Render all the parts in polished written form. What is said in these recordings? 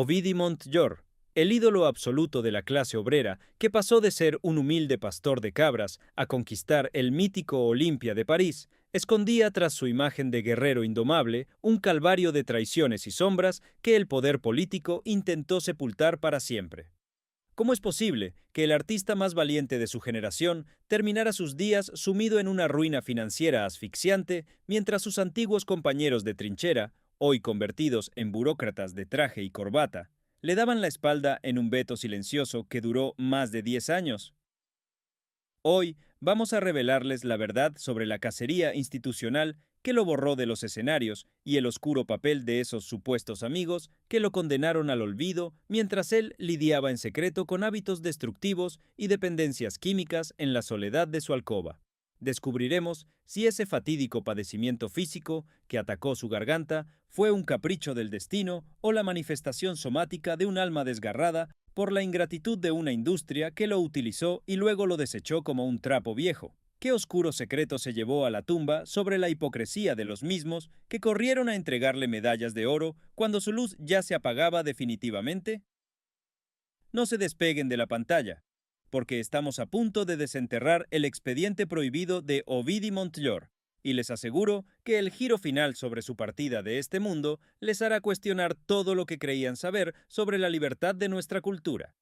Ovidi Montllor, el ídolo absoluto de la clase obrera que pasó de ser un humilde pastor de cabras a conquistar el mítico Olimpia de París, escondía tras su imagen de guerrero indomable un calvario de traiciones y sombras que el poder político intentó sepultar para siempre. ¿Cómo es posible que el artista más valiente de su generación terminara sus días sumido en una ruina financiera asfixiante mientras sus antiguos compañeros de trinchera, hoy convertidos en burócratas de traje y corbata, le daban la espalda en un veto silencioso que duró más de 10 años? Hoy vamos a revelarles la verdad sobre la cacería institucional que lo borró de los escenarios y el oscuro papel de esos supuestos amigos que lo condenaron al olvido mientras él lidiaba en secreto con hábitos destructivos y dependencias químicas en la soledad de su alcoba. Descubriremos si ese fatídico padecimiento físico que atacó su garganta fue un capricho del destino o la manifestación somática de un alma desgarrada por la ingratitud de una industria que lo utilizó y luego lo desechó como un trapo viejo. ¿Qué oscuro secreto se llevó a la tumba sobre la hipocresía de los mismos que corrieron a entregarle medallas de oro cuando su luz ya se apagaba definitivamente? No se despeguen de la pantalla, porque estamos a punto de desenterrar el expediente prohibido de Ovidi Montllor, y les aseguro que el giro final sobre su partida de este mundo les hará cuestionar todo lo que creían saber sobre la libertad de nuestra cultura.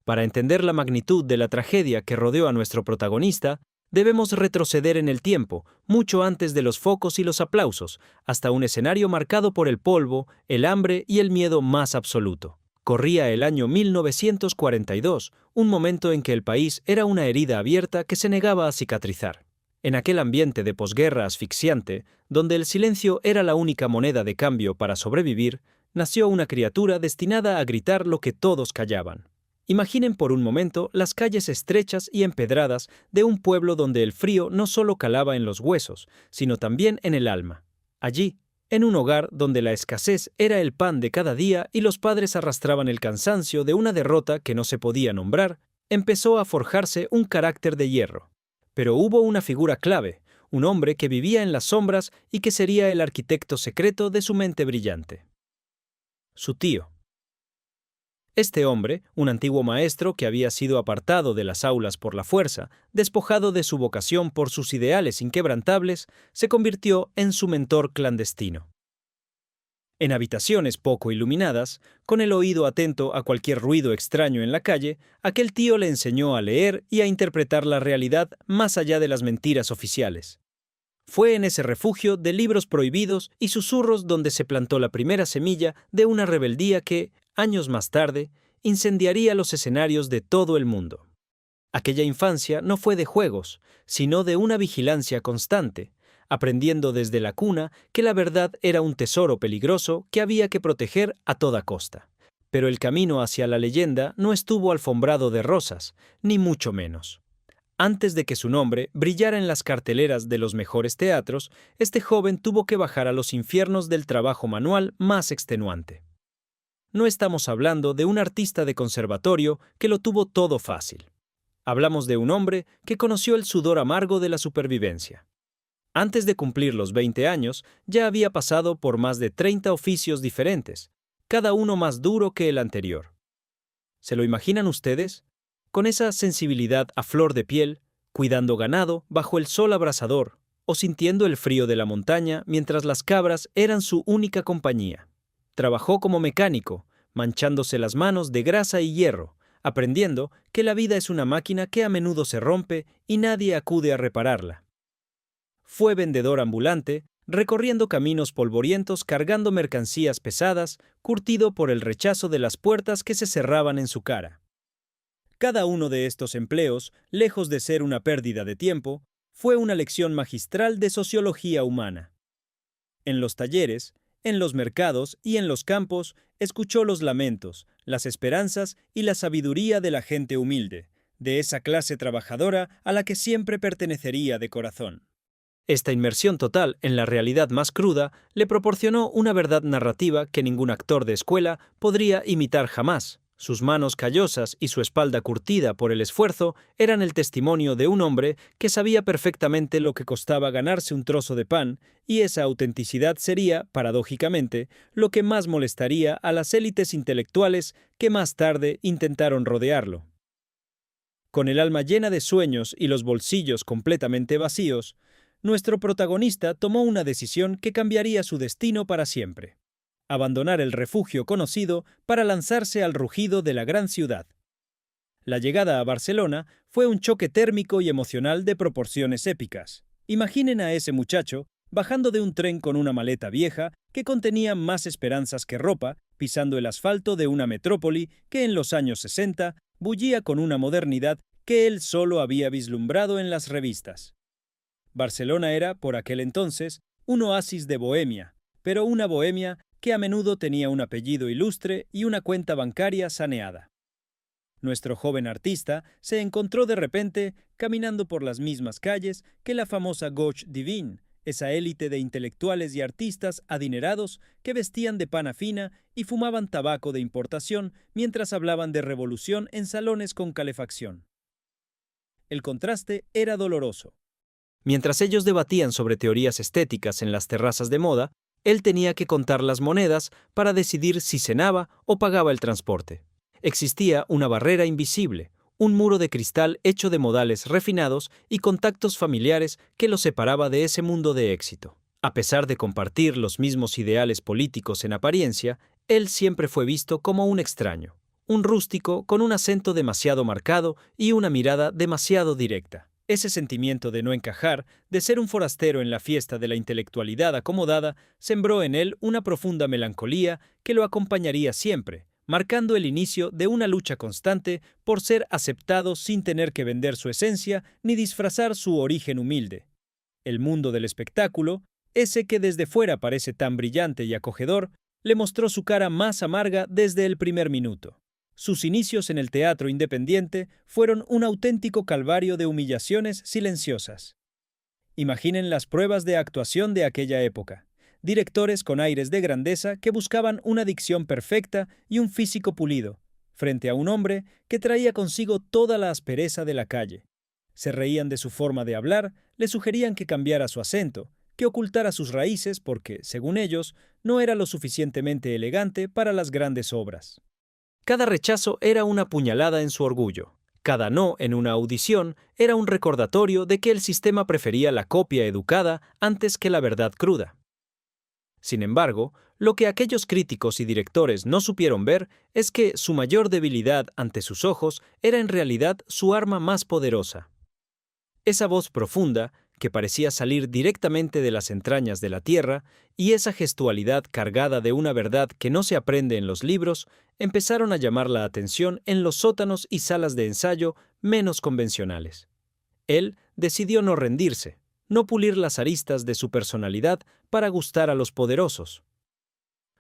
Para entender la magnitud de la tragedia que rodeó a nuestro protagonista, debemos retroceder en el tiempo, mucho antes de los focos y los aplausos, hasta un escenario marcado por el polvo, el hambre y el miedo más absoluto. Corría el año 1942, un momento en que el país era una herida abierta que se negaba a cicatrizar. En aquel ambiente de posguerra asfixiante, donde el silencio era la única moneda de cambio para sobrevivir, nació una criatura destinada a gritar lo que todos callaban. Imaginen por un momento las calles estrechas y empedradas de un pueblo donde el frío no solo calaba en los huesos, sino también en el alma. Allí, en un hogar donde la escasez era el pan de cada día y los padres arrastraban el cansancio de una derrota que no se podía nombrar, empezó a forjarse un carácter de hierro. Pero hubo una figura clave, un hombre que vivía en las sombras y que sería el arquitecto secreto de su mente brillante. Su tío. Este hombre, un antiguo maestro que había sido apartado de las aulas por la fuerza, despojado de su vocación por sus ideales inquebrantables, se convirtió en su mentor clandestino. En habitaciones poco iluminadas, con el oído atento a cualquier ruido extraño en la calle, aquel tío le enseñó a leer y a interpretar la realidad más allá de las mentiras oficiales. Fue en ese refugio de libros prohibidos y susurros donde se plantó la primera semilla de una rebeldía que, años más tarde, incendiaría los escenarios de todo el mundo. Aquella infancia no fue de juegos, sino de una vigilancia constante, aprendiendo desde la cuna que la verdad era un tesoro peligroso que había que proteger a toda costa. Pero el camino hacia la leyenda no estuvo alfombrado de rosas, ni mucho menos. Antes de que su nombre brillara en las carteleras de los mejores teatros, este joven tuvo que bajar a los infiernos del trabajo manual más extenuante. No estamos hablando de un artista de conservatorio que lo tuvo todo fácil. Hablamos de un hombre que conoció el sudor amargo de la supervivencia. Antes de cumplir los 20 años, ya había pasado por más de 30 oficios diferentes, cada uno más duro que el anterior. ¿Se lo imaginan ustedes? Con esa sensibilidad a flor de piel, cuidando ganado bajo el sol abrasador, o sintiendo el frío de la montaña mientras las cabras eran su única compañía. Trabajó como mecánico, manchándose las manos de grasa y hierro, aprendiendo que la vida es una máquina que a menudo se rompe y nadie acude a repararla. Fue vendedor ambulante, recorriendo caminos polvorientos cargando mercancías pesadas, curtido por el rechazo de las puertas que se cerraban en su cara. Cada uno de estos empleos, lejos de ser una pérdida de tiempo, fue una lección magistral de sociología humana. En los talleres, en los mercados y en los campos, escuchó los lamentos, las esperanzas y la sabiduría de la gente humilde, de esa clase trabajadora a la que siempre pertenecería de corazón. Esta inmersión total en la realidad más cruda le proporcionó una verdad narrativa que ningún actor de escuela podría imitar jamás. Sus manos callosas y su espalda curtida por el esfuerzo eran el testimonio de un hombre que sabía perfectamente lo que costaba ganarse un trozo de pan, y esa autenticidad sería, paradójicamente, lo que más molestaría a las élites intelectuales que más tarde intentaron rodearlo. Con el alma llena de sueños y los bolsillos completamente vacíos, nuestro protagonista tomó una decisión que cambiaría su destino para siempre: abandonar el refugio conocido para lanzarse al rugido de la gran ciudad. La llegada a Barcelona fue un choque térmico y emocional de proporciones épicas. Imaginen a ese muchacho bajando de un tren con una maleta vieja que contenía más esperanzas que ropa, pisando el asfalto de una metrópoli que en los años 60 bullía con una modernidad que él solo había vislumbrado en las revistas. Barcelona era, por aquel entonces, un oasis de bohemia, pero una bohemia que a menudo tenía un apellido ilustre y una cuenta bancaria saneada. Nuestro joven artista se encontró de repente caminando por las mismas calles que la famosa gauche divine, esa élite de intelectuales y artistas adinerados que vestían de pana fina y fumaban tabaco de importación mientras hablaban de revolución en salones con calefacción. El contraste era doloroso. Mientras ellos debatían sobre teorías estéticas en las terrazas de moda, él tenía que contar las monedas para decidir si cenaba o pagaba el transporte. Existía una barrera invisible, un muro de cristal hecho de modales refinados y contactos familiares que lo separaba de ese mundo de éxito. A pesar de compartir los mismos ideales políticos en apariencia, él siempre fue visto como un extraño, un rústico con un acento demasiado marcado y una mirada demasiado directa. Ese sentimiento de no encajar, de ser un forastero en la fiesta de la intelectualidad acomodada, sembró en él una profunda melancolía que lo acompañaría siempre, marcando el inicio de una lucha constante por ser aceptado sin tener que vender su esencia ni disfrazar su origen humilde. El mundo del espectáculo, ese que desde fuera parece tan brillante y acogedor, le mostró su cara más amarga desde el primer minuto. Sus inicios en el teatro independiente fueron un auténtico calvario de humillaciones silenciosas. Imaginen las pruebas de actuación de aquella época. Directores con aires de grandeza que buscaban una dicción perfecta y un físico pulido, frente a un hombre que traía consigo toda la aspereza de la calle. Se reían de su forma de hablar, le sugerían que cambiara su acento, que ocultara sus raíces porque, según ellos, no era lo suficientemente elegante para las grandes obras. Cada rechazo era una puñalada en su orgullo. Cada no en una audición era un recordatorio de que el sistema prefería la copia educada antes que la verdad cruda. Sin embargo, lo que aquellos críticos y directores no supieron ver es que su mayor debilidad ante sus ojos era en realidad su arma más poderosa. Esa voz profunda, que parecía salir directamente de las entrañas de la tierra, y esa gestualidad cargada de una verdad que no se aprende en los libros, empezaron a llamar la atención en los sótanos y salas de ensayo menos convencionales. Él decidió no rendirse, no pulir las aristas de su personalidad para gustar a los poderosos.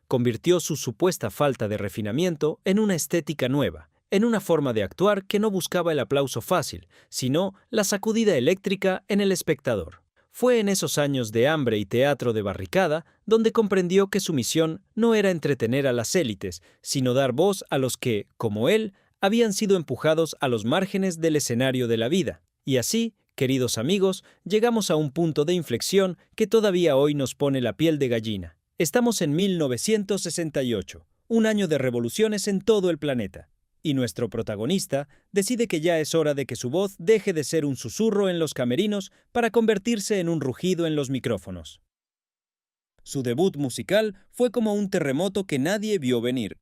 Convirtió su supuesta falta de refinamiento en una estética nueva, en una forma de actuar que no buscaba el aplauso fácil, sino la sacudida eléctrica en el espectador. Fue en esos años de hambre y teatro de barricada donde comprendió que su misión no era entretener a las élites, sino dar voz a los que, como él, habían sido empujados a los márgenes del escenario de la vida. Y así, queridos amigos, llegamos a un punto de inflexión que todavía hoy nos pone la piel de gallina. Estamos en 1968, un año de revoluciones en todo el planeta. Y nuestro protagonista decide que ya es hora de que su voz deje de ser un susurro en los camerinos para convertirse en un rugido en los micrófonos. Su debut musical fue como un terremoto que nadie vio venir.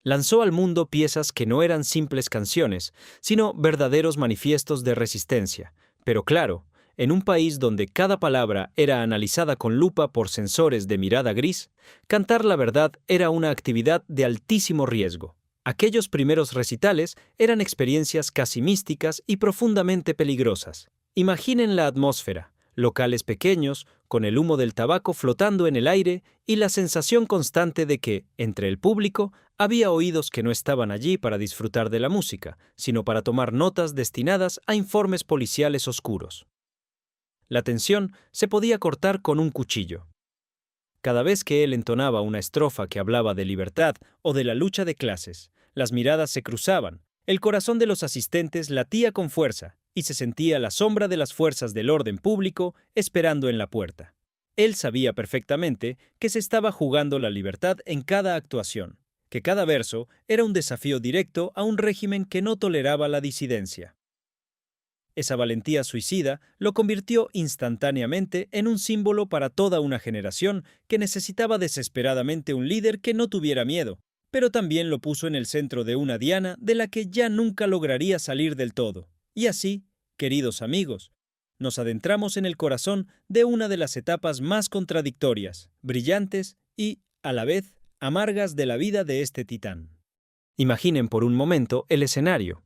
Lanzó al mundo piezas que no eran simples canciones, sino verdaderos manifiestos de resistencia. Pero claro, en un país donde cada palabra era analizada con lupa por sensores de mirada gris, cantar la verdad era una actividad de altísimo riesgo. Aquellos primeros recitales eran experiencias casi místicas y profundamente peligrosas. Imaginen la atmósfera, locales pequeños, con el humo del tabaco flotando en el aire y la sensación constante de que, entre el público, había oídos que no estaban allí para disfrutar de la música, sino para tomar notas destinadas a informes policiales oscuros. La tensión se podía cortar con un cuchillo. Cada vez que él entonaba una estrofa que hablaba de libertad o de la lucha de clases, Las miradas se cruzaban, el corazón de los asistentes latía con fuerza y se sentía la sombra de las fuerzas del orden público esperando en la puerta. Él sabía perfectamente que se estaba jugando la libertad en cada actuación, que cada verso era un desafío directo a un régimen que no toleraba la disidencia. Esa valentía suicida lo convirtió instantáneamente en un símbolo para toda una generación que necesitaba desesperadamente un líder que no tuviera miedo, pero también lo puso en el centro de una diana de la que ya nunca lograría salir del todo. Y así, queridos amigos, nos adentramos en el corazón de una de las etapas más contradictorias, brillantes y, a la vez, amargas de la vida de este titán. Imaginen por un momento el escenario.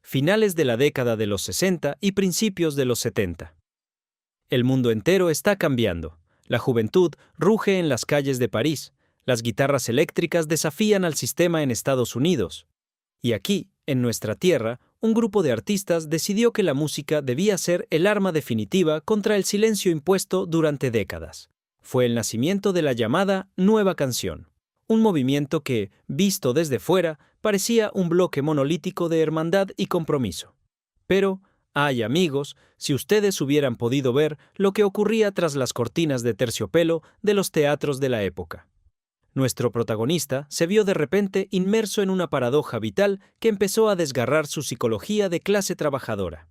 Finales de la década de los 60 y principios de los 70. El mundo entero está cambiando. La juventud ruge en las calles de París. Las guitarras eléctricas desafían al sistema en Estados Unidos. Y aquí, en nuestra tierra, un grupo de artistas decidió que la música debía ser el arma definitiva contra el silencio impuesto durante décadas. Fue el nacimiento de la llamada Nueva Canción. Un movimiento que, visto desde fuera, parecía un bloque monolítico de hermandad y compromiso. Pero, ay amigos, si ustedes hubieran podido ver lo que ocurría tras las cortinas de terciopelo de los teatros de la época. Nuestro protagonista se vio de repente inmerso en una paradoja vital que empezó a desgarrar su psicología de clase trabajadora.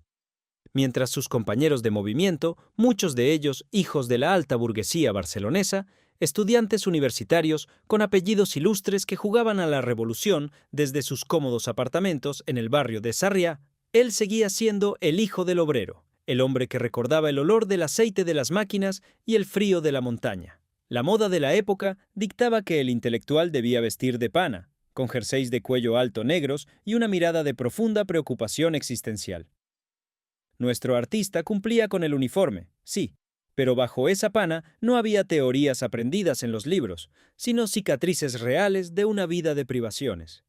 Mientras sus compañeros de movimiento, muchos de ellos hijos de la alta burguesía barcelonesa, estudiantes universitarios con apellidos ilustres que jugaban a la revolución desde sus cómodos apartamentos en el barrio de Sarriá, él seguía siendo el hijo del obrero, el hombre que recordaba el olor del aceite de las máquinas y el frío de la montaña. La moda de la época dictaba que el intelectual debía vestir de pana, con jerseys de cuello alto negros y una mirada de profunda preocupación existencial. Nuestro artista cumplía con el uniforme, sí, pero bajo esa pana no había teorías aprendidas en los libros, sino cicatrices reales de una vida de privaciones.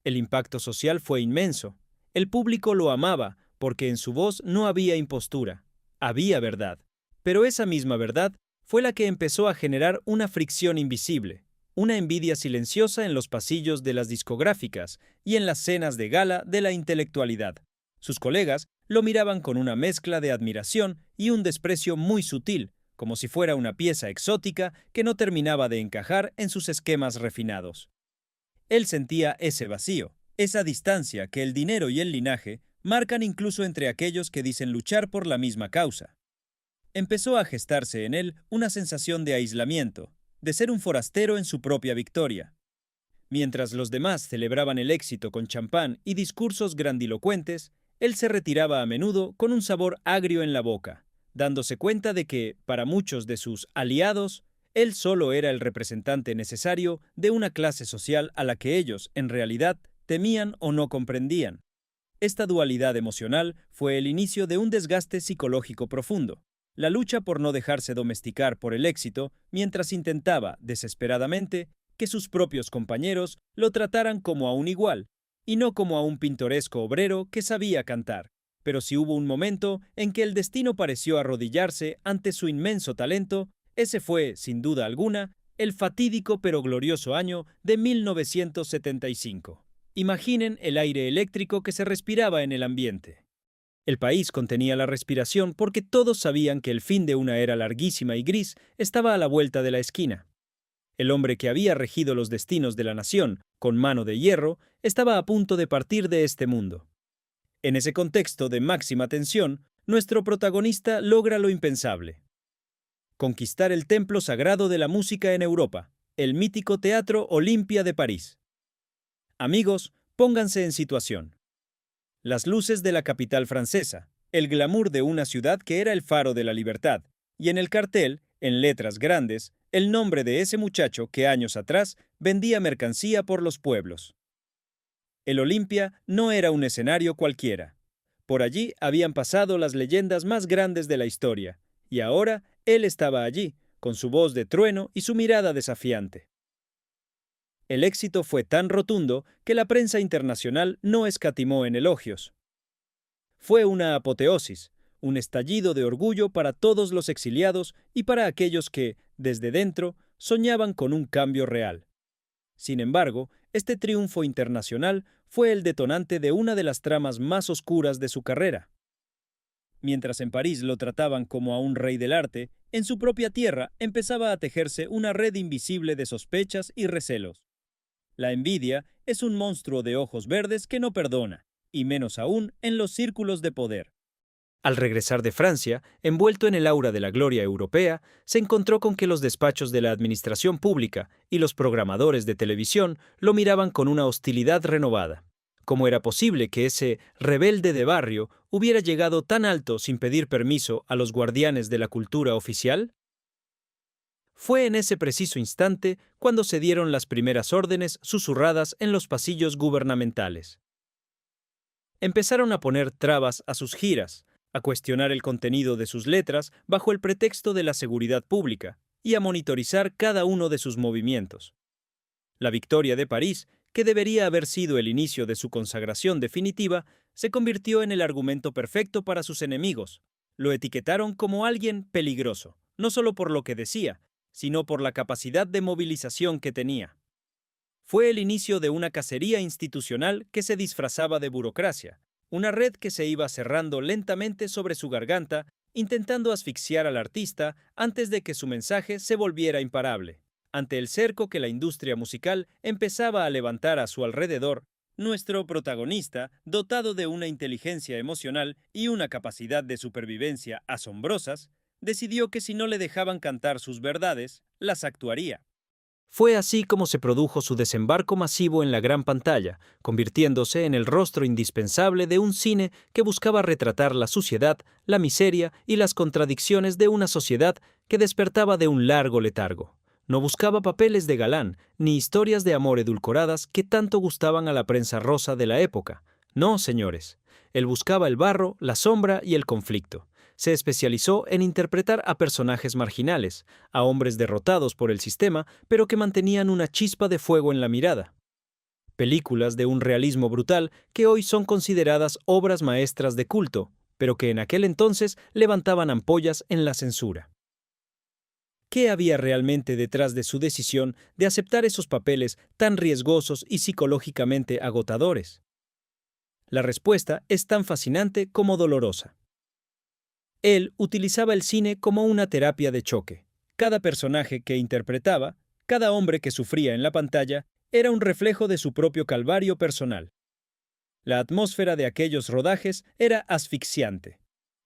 El impacto social fue inmenso. El público lo amaba porque en su voz no había impostura, había verdad. Pero esa misma verdad fue la que empezó a generar una fricción invisible, una envidia silenciosa en los pasillos de las discográficas y en las cenas de gala de la intelectualidad. Sus colegas lo miraban con una mezcla de admiración y un desprecio muy sutil, como si fuera una pieza exótica que no terminaba de encajar en sus esquemas refinados. Él sentía ese vacío, esa distancia que el dinero y el linaje marcan incluso entre aquellos que dicen luchar por la misma causa. Empezó a gestarse en él una sensación de aislamiento, de ser un forastero en su propia victoria. Mientras los demás celebraban el éxito con champán y discursos grandilocuentes, él se retiraba a menudo con un sabor agrio en la boca, dándose cuenta de que, para muchos de sus aliados, él solo era el representante necesario de una clase social a la que ellos, en realidad, temían o no comprendían. Esta dualidad emocional fue el inicio de un desgaste psicológico profundo, la lucha por no dejarse domesticar por el éxito mientras intentaba, desesperadamente, que sus propios compañeros lo trataran como a un igual, y no como a un pintoresco obrero que sabía cantar. Pero si hubo un momento en que el destino pareció arrodillarse ante su inmenso talento, ese fue, sin duda alguna, el fatídico pero glorioso año de 1975. Imaginen el aire eléctrico que se respiraba en el ambiente. El país contenía la respiración porque todos sabían que el fin de una era larguísima y gris estaba a la vuelta de la esquina. El hombre que había regido los destinos de la nación con mano de hierro estaba a punto de partir de este mundo. En ese contexto de máxima tensión, nuestro protagonista logra lo impensable: conquistar el templo sagrado de la música en Europa, el mítico Teatro Olimpia de París. Amigos, pónganse en situación. Las luces de la capital francesa, el glamour de una ciudad que era el faro de la libertad, y en el cartel, en letras grandes, el nombre de ese muchacho que años atrás vendía mercancía por los pueblos. El Olimpia no era un escenario cualquiera. Por allí habían pasado las leyendas más grandes de la historia, y ahora él estaba allí, con su voz de trueno y su mirada desafiante. El éxito fue tan rotundo que la prensa internacional no escatimó en elogios. Fue una apoteosis, un estallido de orgullo para todos los exiliados y para aquellos que, desde dentro, soñaban con un cambio real. Sin embargo, Este triunfo internacional fue el detonante de una de las tramas más oscuras de su carrera. Mientras en París lo trataban como a un rey del arte, en su propia tierra empezaba a tejerse una red invisible de sospechas y recelos. La envidia es un monstruo de ojos verdes que no perdona, y menos aún en los círculos de poder. Al regresar de Francia, envuelto en el aura de la gloria europea, se encontró con que los despachos de la administración pública y los programadores de televisión lo miraban con una hostilidad renovada. ¿Cómo era posible que ese rebelde de barrio hubiera llegado tan alto sin pedir permiso a los guardianes de la cultura oficial? Fue en ese preciso instante cuando se dieron las primeras órdenes susurradas en los pasillos gubernamentales. Empezaron a poner trabas a sus giras, a cuestionar el contenido de sus letras bajo el pretexto de la seguridad pública y a monitorizar cada uno de sus movimientos. La victoria de París, que debería haber sido el inicio de su consagración definitiva, se convirtió en el argumento perfecto para sus enemigos. Lo etiquetaron como alguien peligroso, no solo por lo que decía, sino por la capacidad de movilización que tenía. Fue el inicio de una cacería institucional que se disfrazaba de burocracia, una red que se iba cerrando lentamente sobre su garganta, intentando asfixiar al artista antes de que su mensaje se volviera imparable. Ante el cerco que la industria musical empezaba a levantar a su alrededor, nuestro protagonista, dotado de una inteligencia emocional y una capacidad de supervivencia asombrosas, decidió que si no le dejaban cantar sus verdades, las actuaría. Fue así como se produjo su desembarco masivo en la gran pantalla, convirtiéndose en el rostro indispensable de un cine que buscaba retratar la suciedad, la miseria y las contradicciones de una sociedad que despertaba de un largo letargo. No buscaba papeles de galán, ni historias de amor edulcoradas que tanto gustaban a la prensa rosa de la época. No, señores. Él buscaba el barro, la sombra y el conflicto. Se especializó en interpretar a personajes marginales, a hombres derrotados por el sistema, pero que mantenían una chispa de fuego en la mirada. Películas de un realismo brutal que hoy son consideradas obras maestras de culto, pero que en aquel entonces levantaban ampollas en la censura. ¿Qué había realmente detrás de su decisión de aceptar esos papeles tan riesgosos y psicológicamente agotadores? La respuesta es tan fascinante como dolorosa. Él utilizaba el cine como una terapia de choque. Cada personaje que interpretaba, cada hombre que sufría en la pantalla, era un reflejo de su propio calvario personal. La atmósfera de aquellos rodajes era asfixiante.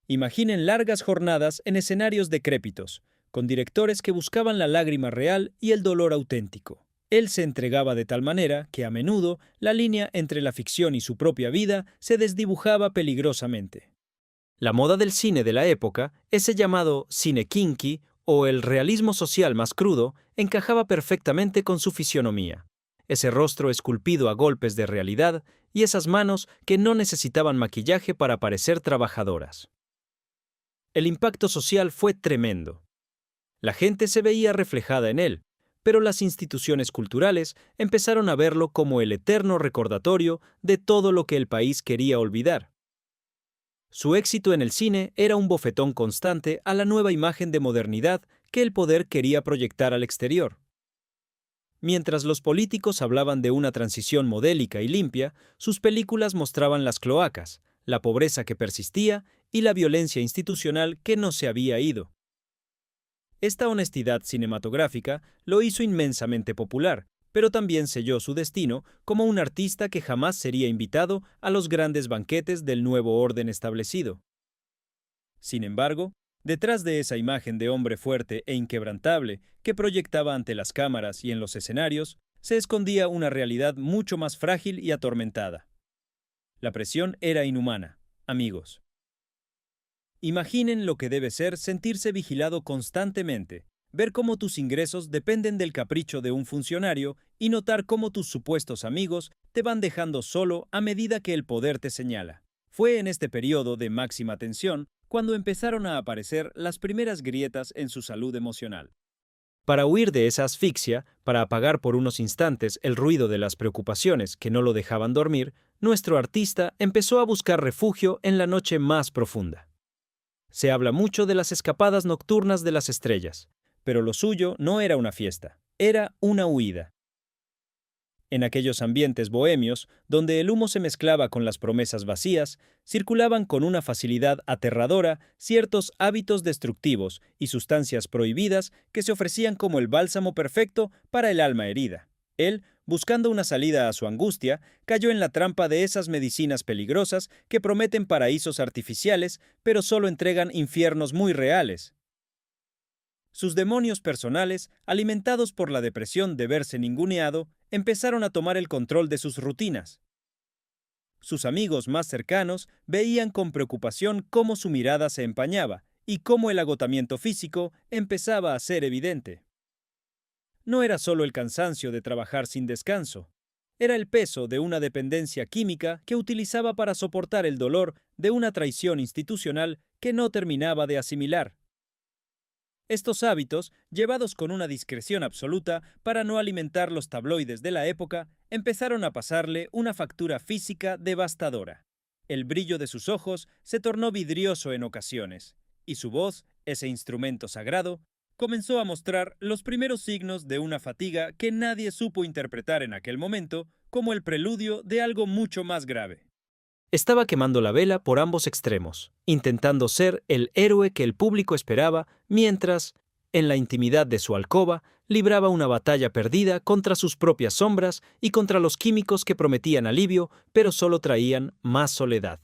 Imaginen largas jornadas en escenarios decrépitos, con directores que buscaban la lágrima real y el dolor auténtico. Él se entregaba de tal manera que a menudo la línea entre la ficción y su propia vida se desdibujaba peligrosamente. La moda del cine de la época, ese llamado cine kinky o el realismo social más crudo, encajaba perfectamente con su fisionomía. Ese rostro esculpido a golpes de realidad y esas manos que no necesitaban maquillaje para parecer trabajadoras. El impacto social fue tremendo. La gente se veía reflejada en él, pero las instituciones culturales empezaron a verlo como el eterno recordatorio de todo lo que el país quería olvidar. Su éxito en el cine era un bofetón constante a la nueva imagen de modernidad que el poder quería proyectar al exterior. Mientras los políticos hablaban de una transición modélica y limpia, sus películas mostraban las cloacas, la pobreza que persistía y la violencia institucional que no se había ido. Esta honestidad cinematográfica lo hizo inmensamente popular, pero también selló su destino como un artista que jamás sería invitado a los grandes banquetes del nuevo orden establecido. Sin embargo, detrás de esa imagen de hombre fuerte e inquebrantable que proyectaba ante las cámaras y en los escenarios, se escondía una realidad mucho más frágil y atormentada. La presión era inhumana, amigos. Imaginen lo que debe ser sentirse vigilado constantemente, ver cómo tus ingresos dependen del capricho de un funcionario y notar cómo tus supuestos amigos te van dejando solo a medida que el poder te señala. Fue en este periodo de máxima tensión cuando empezaron a aparecer las primeras grietas en su salud emocional. Para huir de esa asfixia, para apagar por unos instantes el ruido de las preocupaciones que no lo dejaban dormir, nuestro artista empezó a buscar refugio en la noche más profunda. Se habla mucho de las escapadas nocturnas de las estrellas, pero lo suyo no era una fiesta, era una huida. En aquellos ambientes bohemios, donde el humo se mezclaba con las promesas vacías, circulaban con una facilidad aterradora ciertos hábitos destructivos y sustancias prohibidas que se ofrecían como el bálsamo perfecto para el alma herida. Él, buscando una salida a su angustia, cayó en la trampa de esas medicinas peligrosas que prometen paraísos artificiales, pero solo entregan infiernos muy reales. Sus demonios personales, alimentados por la depresión de verse ninguneado, empezaron a tomar el control de sus rutinas. Sus amigos más cercanos veían con preocupación cómo su mirada se empañaba y cómo el agotamiento físico empezaba a ser evidente. No era solo el cansancio de trabajar sin descanso, era el peso de una dependencia química que utilizaba para soportar el dolor de una traición institucional que no terminaba de asimilar. Estos hábitos, llevados con una discreción absoluta para no alimentar los tabloides de la época, empezaron a pasarle una factura física devastadora. El brillo de sus ojos se tornó vidrioso en ocasiones, y su voz, ese instrumento sagrado, comenzó a mostrar los primeros signos de una fatiga que nadie supo interpretar en aquel momento como el preludio de algo mucho más grave. Estaba quemando la vela por ambos extremos, intentando ser el héroe que el público esperaba, mientras, en la intimidad de su alcoba, libraba una batalla perdida contra sus propias sombras y contra los químicos que prometían alivio, pero solo traían más soledad.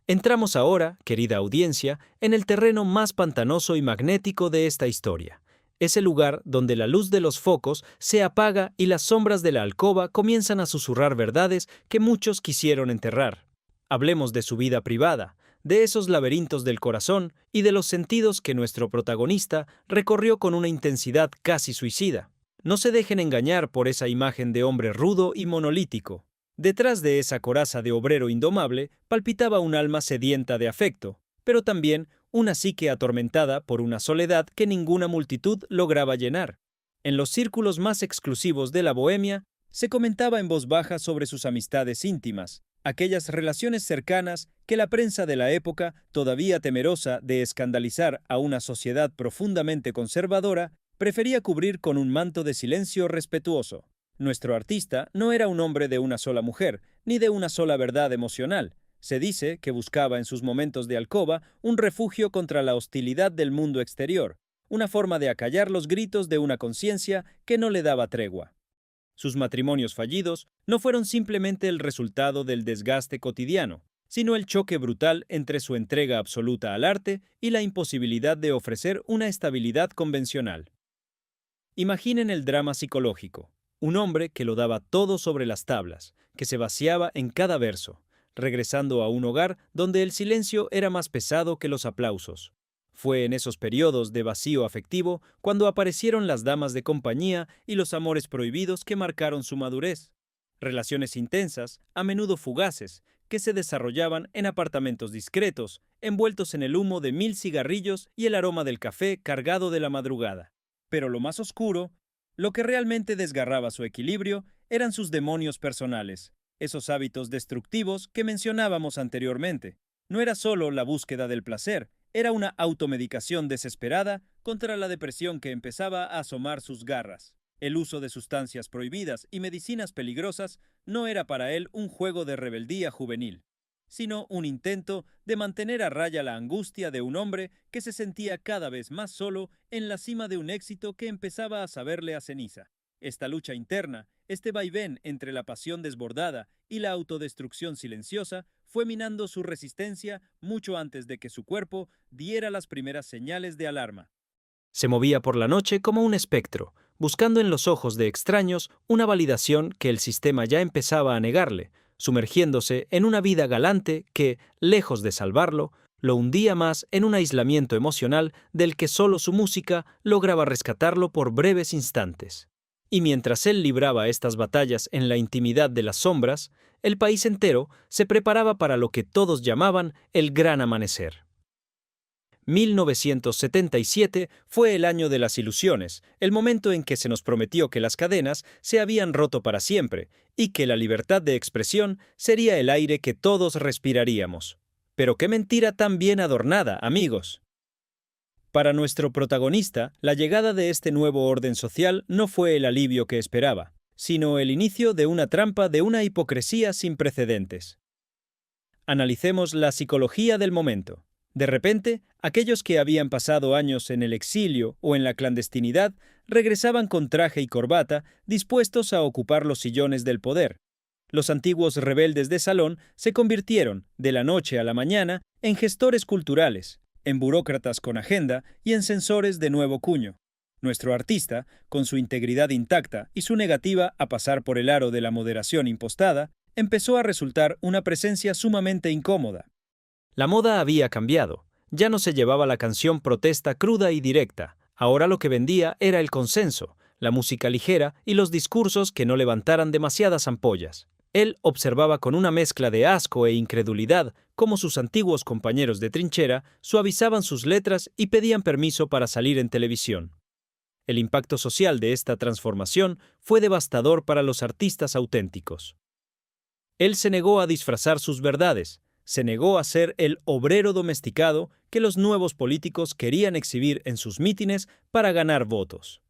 Entramos ahora, querida audiencia, en el terreno más pantanoso y magnético de esta historia. Es el lugar donde la luz de los focos se apaga y las sombras de la alcoba comienzan a susurrar verdades que muchos quisieron enterrar. Hablemos de su vida privada, de esos laberintos del corazón y de los sentidos que nuestro protagonista recorrió con una intensidad casi suicida. No se dejen engañar por esa imagen de hombre rudo y monolítico. Detrás de esa coraza de obrero indomable palpitaba un alma sedienta de afecto, pero también una psique atormentada por una soledad que ninguna multitud lograba llenar. En los círculos más exclusivos de la bohemia, se comentaba en voz baja sobre sus amistades íntimas, aquellas relaciones cercanas que la prensa de la época, todavía temerosa de escandalizar a una sociedad profundamente conservadora, prefería cubrir con un manto de silencio respetuoso. Nuestro artista no era un hombre de una sola mujer, ni de una sola verdad emocional. Se dice que buscaba en sus momentos de alcoba un refugio contra la hostilidad del mundo exterior, una forma de acallar los gritos de una conciencia que no le daba tregua. Sus matrimonios fallidos no fueron simplemente el resultado del desgaste cotidiano, sino el choque brutal entre su entrega absoluta al arte y la imposibilidad de ofrecer una estabilidad convencional. Imaginen el drama psicológico. Un hombre que lo daba todo sobre las tablas, que se vaciaba en cada verso, regresando a un hogar donde el silencio era más pesado que los aplausos. Fue en esos periodos de vacío afectivo cuando aparecieron las damas de compañía y los amores prohibidos que marcaron su madurez. Relaciones intensas, a menudo fugaces, que se desarrollaban en apartamentos discretos, envueltos en el humo de 1000 cigarrillos y el aroma del café cargado de la madrugada. Pero lo más oscuro, lo que realmente desgarraba su equilibrio, eran sus demonios personales, esos hábitos destructivos que mencionábamos anteriormente. No era solo la búsqueda del placer, era una automedicación desesperada contra la depresión que empezaba a asomar sus garras. El uso de sustancias prohibidas y medicinas peligrosas no era para él un juego de rebeldía juvenil, sino un intento de mantener a raya la angustia de un hombre que se sentía cada vez más solo en la cima de un éxito que empezaba a saberle a ceniza. Esta lucha interna, este vaivén entre la pasión desbordada y la autodestrucción silenciosa, fue minando su resistencia mucho antes de que su cuerpo diera las primeras señales de alarma. Se movía por la noche como un espectro, buscando en los ojos de extraños una validación que el sistema ya empezaba a negarle, sumergiéndose en una vida galante que, lejos de salvarlo, lo hundía más en un aislamiento emocional del que solo su música lograba rescatarlo por breves instantes. Y mientras él libraba estas batallas en la intimidad de las sombras, el país entero se preparaba para lo que todos llamaban el Gran Amanecer. 1977 fue el año de las ilusiones, el momento en que se nos prometió que las cadenas se habían roto para siempre y que la libertad de expresión sería el aire que todos respiraríamos. Pero qué mentira tan bien adornada, amigos. Para nuestro protagonista, la llegada de este nuevo orden social no fue el alivio que esperaba. sino el inicio de una trampa de una hipocresía sin precedentes. Analicemos la psicología del momento. De repente, aquellos que habían pasado años en el exilio o en la clandestinidad regresaban con traje y corbata, dispuestos a ocupar los sillones del poder. Los antiguos rebeldes de salón se convirtieron, de la noche a la mañana, en gestores culturales, en burócratas con agenda y en censores de nuevo cuño. Nuestro artista, con su integridad intacta y su negativa a pasar por el aro de la moderación impostada, empezó a resultar una presencia sumamente incómoda. La moda había cambiado. Ya no se llevaba la canción protesta cruda y directa. Ahora lo que vendía era el consenso, la música ligera y los discursos que no levantaran demasiadas ampollas. Él observaba con una mezcla de asco e incredulidad cómo sus antiguos compañeros de trinchera suavizaban sus letras y pedían permiso para salir en televisión. El impacto social de esta transformación fue devastador para los artistas auténticos. Él se negó a disfrazar sus verdades, se negó a ser el obrero domesticado que los nuevos políticos querían exhibir en sus mítines para ganar votos.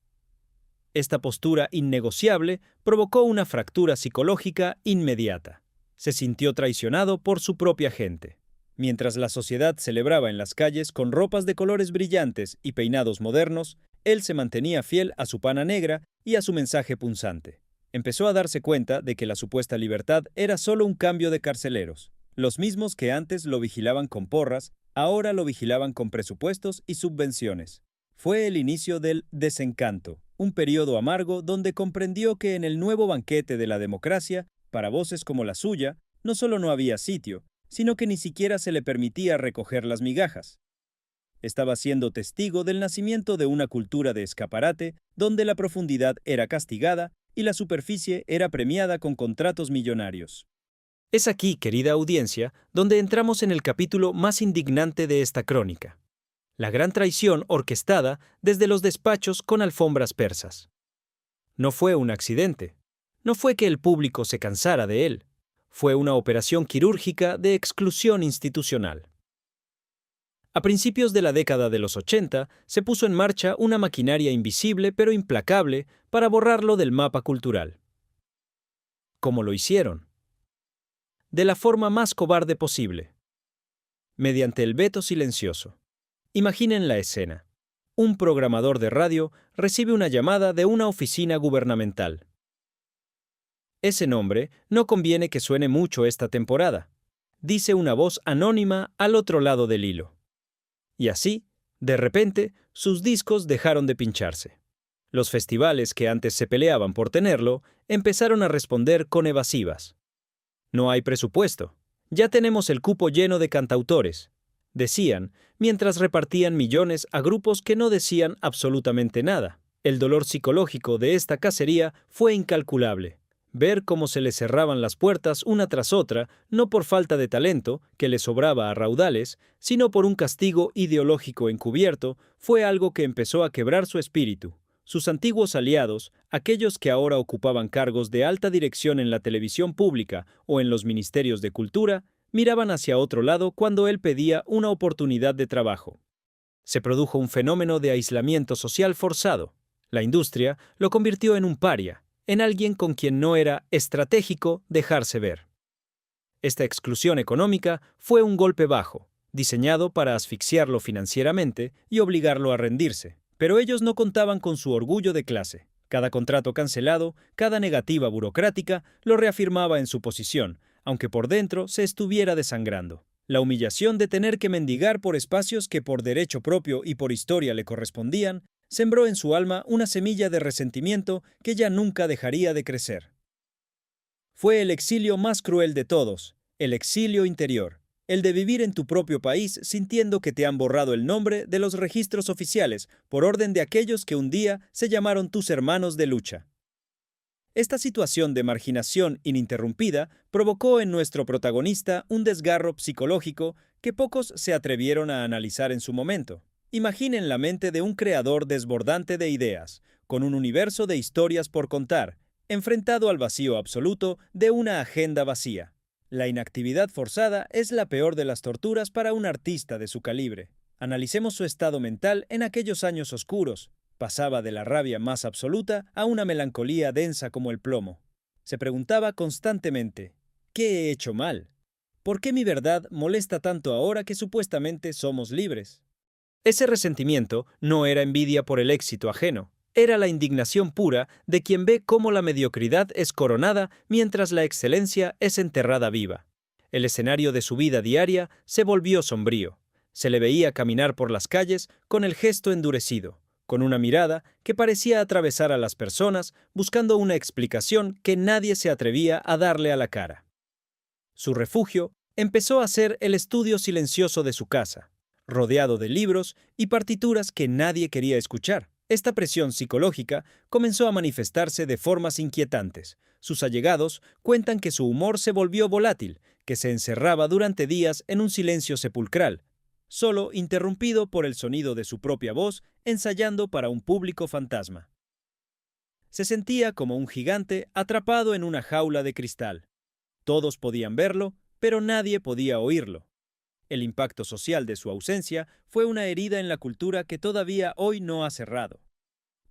Esta postura innegociable provocó una fractura psicológica inmediata. Se sintió traicionado por su propia gente. Mientras la sociedad celebraba en las calles con ropas de colores brillantes y peinados modernos, él se mantenía fiel a su pana negra y a su mensaje punzante. Empezó a darse cuenta de que la supuesta libertad era solo un cambio de carceleros. Los mismos que antes lo vigilaban con porras, ahora lo vigilaban con presupuestos y subvenciones. Fue el inicio del desencanto, un periodo amargo donde comprendió que en el nuevo banquete de la democracia, para voces como la suya, no solo no había sitio, sino que ni siquiera se le permitía recoger las migajas. Estaba siendo testigo del nacimiento de una cultura de escaparate donde la profundidad era castigada y la superficie era premiada con contratos millonarios. Es aquí, querida audiencia, donde entramos en el capítulo más indignante de esta crónica. La gran traición orquestada desde los despachos con alfombras persas. No fue un accidente. No fue que el público se cansara de él. Fue una operación quirúrgica de exclusión institucional. A principios de la década de los 80, se puso en marcha una maquinaria invisible pero implacable para borrarlo del mapa cultural. ¿Cómo lo hicieron? De la forma más cobarde posible. Mediante el veto silencioso. Imaginen la escena. Un programador de radio recibe una llamada de una oficina gubernamental. Ese nombre no conviene que suene mucho esta temporada, dice una voz anónima al otro lado del hilo. Y así, de repente, sus discos dejaron de pincharse. Los festivales que antes se peleaban por tenerlo empezaron a responder con evasivas. No hay presupuesto. Ya tenemos el cupo lleno de cantautores, decían, mientras repartían millones a grupos que no decían absolutamente nada. El dolor psicológico de esta cacería fue incalculable. Ver cómo se les cerraban las puertas una tras otra, no por falta de talento, que le sobraba a raudales, sino por un castigo ideológico encubierto, fue algo que empezó a quebrar su espíritu. Sus antiguos aliados, aquellos que ahora ocupaban cargos de alta dirección en la televisión pública o en los ministerios de cultura, miraban hacia otro lado cuando él pedía una oportunidad de trabajo. Se produjo un fenómeno de aislamiento social forzado. La industria lo convirtió en un paria, en alguien con quien no era estratégico dejarse ver. Esta exclusión económica fue un golpe bajo, diseñado para asfixiarlo financieramente y obligarlo a rendirse. Pero ellos no contaban con su orgullo de clase. Cada contrato cancelado, cada negativa burocrática, lo reafirmaba en su posición, aunque por dentro se estuviera desangrando. La humillación de tener que mendigar por espacios que por derecho propio y por historia le correspondían, sembró en su alma una semilla de resentimiento que ya nunca dejaría de crecer. Fue el exilio más cruel de todos, el exilio interior, el de vivir en tu propio país sintiendo que te han borrado el nombre de los registros oficiales por orden de aquellos que un día se llamaron tus hermanos de lucha. Esta situación de marginación ininterrumpida provocó en nuestro protagonista un desgarro psicológico que pocos se atrevieron a analizar en su momento. Imaginen la mente de un creador desbordante de ideas, con un universo de historias por contar, enfrentado al vacío absoluto de una agenda vacía. La inactividad forzada es la peor de las torturas para un artista de su calibre. Analicemos su estado mental en aquellos años oscuros, Pasaba de la rabia más absoluta a una melancolía densa como el plomo. Se preguntaba constantemente, ¿qué he hecho mal? ¿Por qué mi verdad molesta tanto ahora que supuestamente somos libres? Ese resentimiento no era envidia por el éxito ajeno, era la indignación pura de quien ve cómo la mediocridad es coronada mientras la excelencia es enterrada viva. El escenario de su vida diaria se volvió sombrío. Se le veía caminar por las calles con el gesto endurecido, con una mirada que parecía atravesar a las personas buscando una explicación que nadie se atrevía a darle a la cara. Su refugio empezó a ser el estudio silencioso de su casa, rodeado de libros y partituras que nadie quería escuchar. Esta presión psicológica comenzó a manifestarse de formas inquietantes. Sus allegados cuentan que su humor se volvió volátil, que se encerraba durante días en un silencio sepulcral, solo interrumpido por el sonido de su propia voz ensayando para un público fantasma. Se sentía como un gigante atrapado en una jaula de cristal. Todos podían verlo, pero nadie podía oírlo. El impacto social de su ausencia fue una herida en la cultura que todavía hoy no ha cerrado.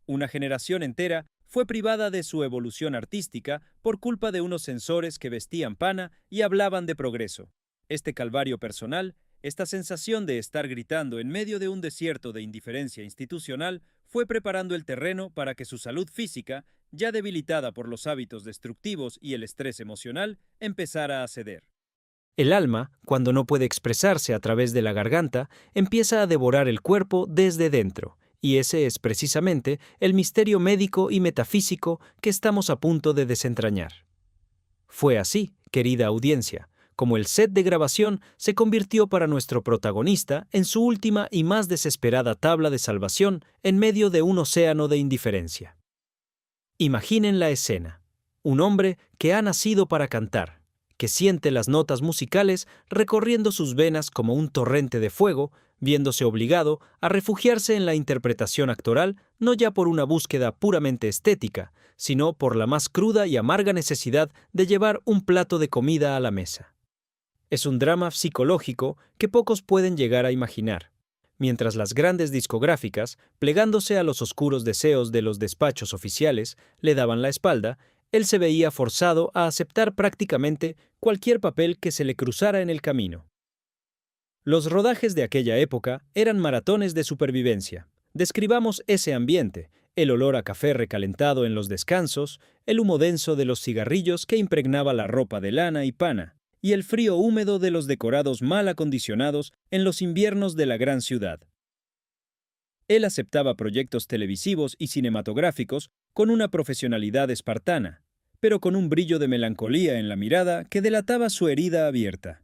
Una generación entera fue privada de su evolución artística por culpa de unos censores que vestían pana y hablaban de progreso. Este calvario personal, esta sensación de estar gritando en medio de un desierto de indiferencia institucional, fue preparando el terreno para que su salud física, ya debilitada por los hábitos destructivos y el estrés emocional, empezara a ceder. El alma, cuando no puede expresarse a través de la garganta, empieza a devorar el cuerpo desde dentro, y ese es precisamente el misterio médico y metafísico que estamos a punto de desentrañar. Fue así, querida audiencia, como el set de grabación se convirtió para nuestro protagonista en su última y más desesperada tabla de salvación en medio de un océano de indiferencia. Imaginen la escena. Un hombre que ha nacido para cantar, que siente las notas musicales recorriendo sus venas como un torrente de fuego, viéndose obligado a refugiarse en la interpretación actoral no ya por una búsqueda puramente estética, sino por la más cruda y amarga necesidad de llevar un plato de comida a la mesa. Es un drama psicológico que pocos pueden llegar a imaginar. Mientras las grandes discográficas, plegándose a los oscuros deseos de los despachos oficiales, le daban la espalda, él se veía forzado a aceptar prácticamente cualquier papel que se le cruzara en el camino. Los rodajes de aquella época eran maratones de supervivencia. Describamos ese ambiente, el olor a café recalentado en los descansos, el humo denso de los cigarrillos que impregnaba la ropa de lana y pana, y el frío húmedo de los decorados mal acondicionados en los inviernos de la gran ciudad. Él aceptaba proyectos televisivos y cinematográficos con una profesionalidad espartana, pero con un brillo de melancolía en la mirada que delataba su herida abierta.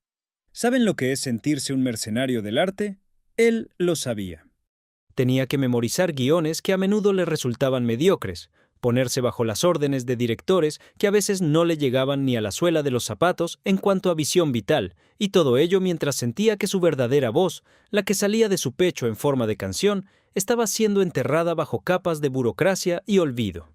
¿Saben lo que es sentirse un mercenario del arte? Él lo sabía. Tenía que memorizar guiones que a menudo le resultaban mediocres, ponerse bajo las órdenes de directores que a veces no le llegaban ni a la suela de los zapatos en cuanto a visión vital, y todo ello mientras sentía que su verdadera voz, la que salía de su pecho en forma de canción, estaba siendo enterrada bajo capas de burocracia y olvido.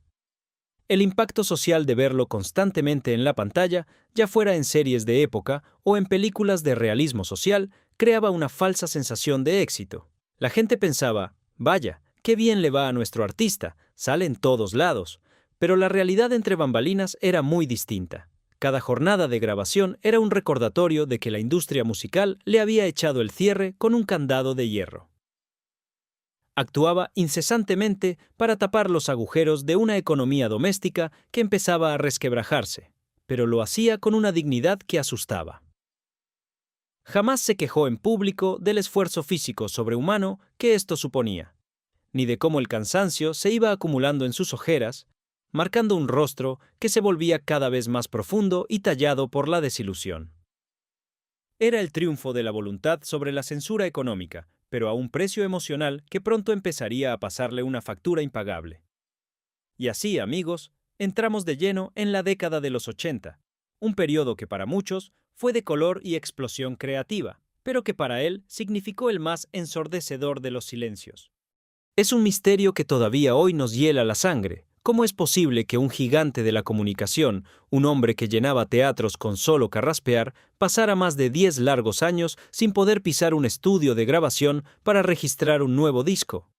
El impacto social de verlo constantemente en la pantalla, ya fuera en series de época o en películas de realismo social, creaba una falsa sensación de éxito. La gente pensaba, vaya, qué bien le va a nuestro artista, sale en todos lados. Pero la realidad entre bambalinas era muy distinta. Cada jornada de grabación era un recordatorio de que la industria musical le había echado el cierre con un candado de hierro. Actuaba incesantemente para tapar los agujeros de una economía doméstica que empezaba a resquebrajarse, pero lo hacía con una dignidad que asustaba. Jamás se quejó en público del esfuerzo físico sobrehumano que esto suponía, ni de cómo el cansancio se iba acumulando en sus ojeras, marcando un rostro que se volvía cada vez más profundo y tallado por la desilusión. Era el triunfo de la voluntad sobre la censura económica, pero a un precio emocional que pronto empezaría a pasarle una factura impagable. Y así, amigos, entramos de lleno en la década de los 80, un periodo que para muchos fue de color y explosión creativa, pero que para él significó el más ensordecedor de los silencios. Es un misterio que todavía hoy nos hiela la sangre. ¿Cómo es posible que un gigante de la comunicación, un hombre que llenaba teatros con solo carraspear, pasara más de 10 largos años sin poder pisar un estudio de grabación para registrar un nuevo disco?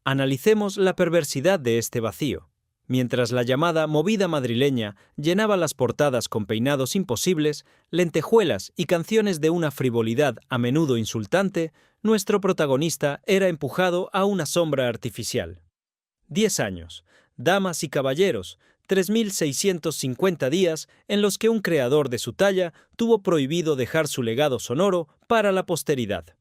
Analicemos la perversidad de este vacío. Mientras la llamada movida madrileña llenaba las portadas con peinados imposibles, lentejuelas y canciones de una frivolidad a menudo insultante, nuestro protagonista era empujado a una sombra artificial. 10 años, damas y caballeros, 3.650 días en los que un creador de su talla tuvo prohibido dejar su legado sonoro para la posteridad.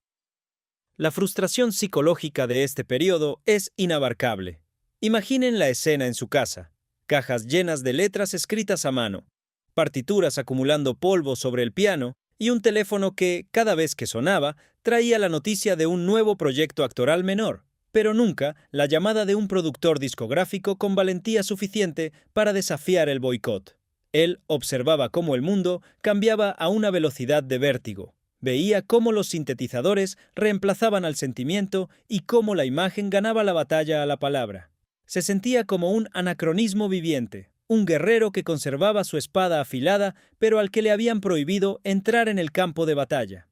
La frustración psicológica de este periodo es inabarcable. Imaginen la escena en su casa: cajas llenas de letras escritas a mano, partituras acumulando polvo sobre el piano y un teléfono que, cada vez que sonaba, traía la noticia de un nuevo proyecto actoral menor, pero nunca la llamada de un productor discográfico con valentía suficiente para desafiar el boicot. Él observaba cómo el mundo cambiaba a una velocidad de vértigo. Veía cómo los sintetizadores reemplazaban al sentimiento y cómo la imagen ganaba la batalla a la palabra. Se sentía como un anacronismo viviente, un guerrero que conservaba su espada afilada, pero al que le habían prohibido entrar en el campo de batalla.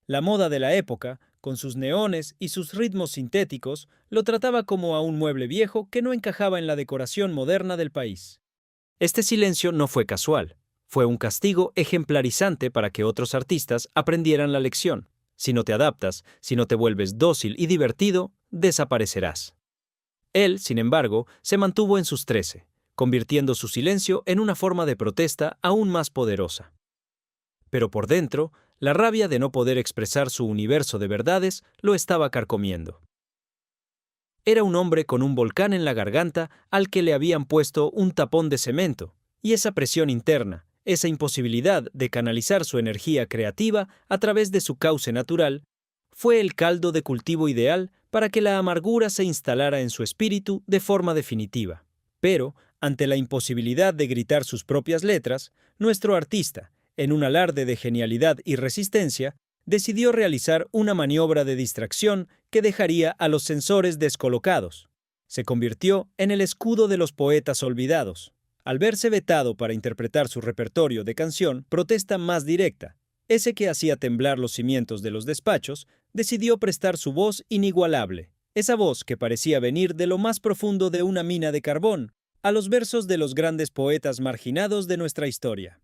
La moda de la época, con sus neones y sus ritmos sintéticos, lo trataba como a un mueble viejo que no encajaba en la decoración moderna del país. Este silencio no fue casual. Fue un castigo ejemplarizante para que otros artistas aprendieran la lección. Si no te adaptas, si no te vuelves dócil y divertido, desaparecerás. Él, sin embargo, se mantuvo en sus 13, convirtiendo su silencio en una forma de protesta aún más poderosa. Pero por dentro, la rabia de no poder expresar su universo de verdades lo estaba carcomiendo. Era un hombre con un volcán en la garganta al que le habían puesto un tapón de cemento, y esa presión interna, esa imposibilidad de canalizar su energía creativa a través de su cauce natural, fue el caldo de cultivo ideal para que la amargura se instalara en su espíritu de forma definitiva. Pero, ante la imposibilidad de gritar sus propias letras, nuestro artista, en un alarde de genialidad y resistencia, decidió realizar una maniobra de distracción que dejaría a los censores descolocados. Se convirtió en el escudo de los poetas olvidados. Al verse vetado para interpretar su repertorio de canción protesta más directa, ese que hacía temblar los cimientos de los despachos, decidió prestar su voz inigualable, esa voz que parecía venir de lo más profundo de una mina de carbón, a los versos de los grandes poetas marginados de nuestra historia.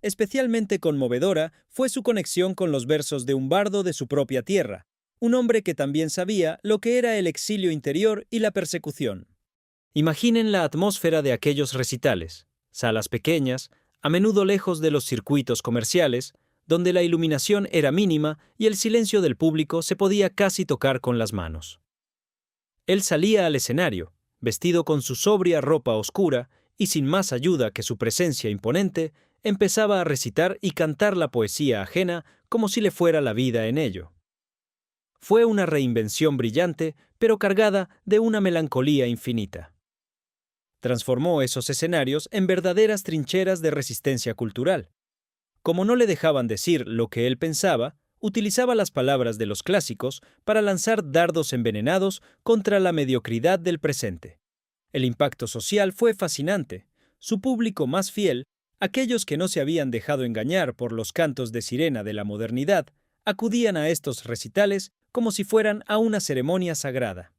Especialmente conmovedora fue su conexión con los versos de un bardo de su propia tierra, un hombre que también sabía lo que era el exilio interior y la persecución. Imaginen la atmósfera de aquellos recitales, salas pequeñas, a menudo lejos de los circuitos comerciales, donde la iluminación era mínima y el silencio del público se podía casi tocar con las manos. Él salía al escenario, vestido con su sobria ropa oscura, y sin más ayuda que su presencia imponente, empezaba a recitar y cantar la poesía ajena como si le fuera la vida en ello. Fue una reinvención brillante, pero cargada de una melancolía infinita. Transformó esos escenarios en verdaderas trincheras de resistencia cultural. Como no le dejaban decir lo que él pensaba, utilizaba las palabras de los clásicos para lanzar dardos envenenados contra la mediocridad del presente. El impacto social fue fascinante. Su público más fiel, aquellos que no se habían dejado engañar por los cantos de sirena de la modernidad, acudían a estos recitales como si fueran a una ceremonia sagrada.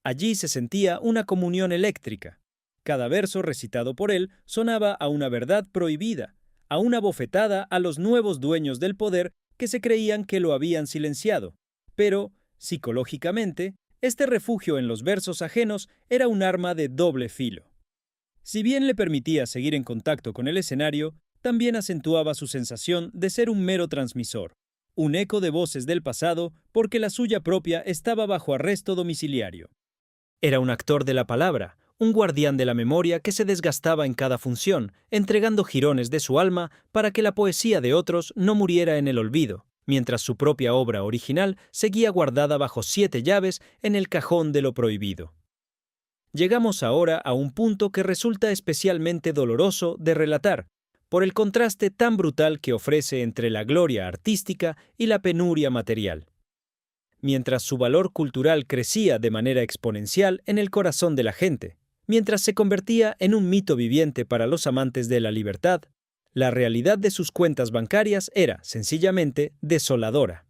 Allí se sentía una comunión eléctrica. Cada verso recitado por él sonaba a una verdad prohibida, a una bofetada a los nuevos dueños del poder que se creían que lo habían silenciado. Pero, psicológicamente, este refugio en los versos ajenos era un arma de doble filo. Si bien le permitía seguir en contacto con el escenario, también acentuaba su sensación de ser un mero transmisor, un eco de voces del pasado porque la suya propia estaba bajo arresto domiciliario. Era un actor de la palabra, un guardián de la memoria que se desgastaba en cada función, entregando jirones de su alma para que la poesía de otros no muriera en el olvido, mientras su propia obra original seguía guardada bajo 7 llaves en el cajón de lo prohibido. Llegamos ahora a un punto que resulta especialmente doloroso de relatar, por el contraste tan brutal que ofrece entre la gloria artística y la penuria material. Mientras su valor cultural crecía de manera exponencial en el corazón de la gente, mientras se convertía en un mito viviente para los amantes de la libertad, la realidad de sus cuentas bancarias era, sencillamente, desoladora.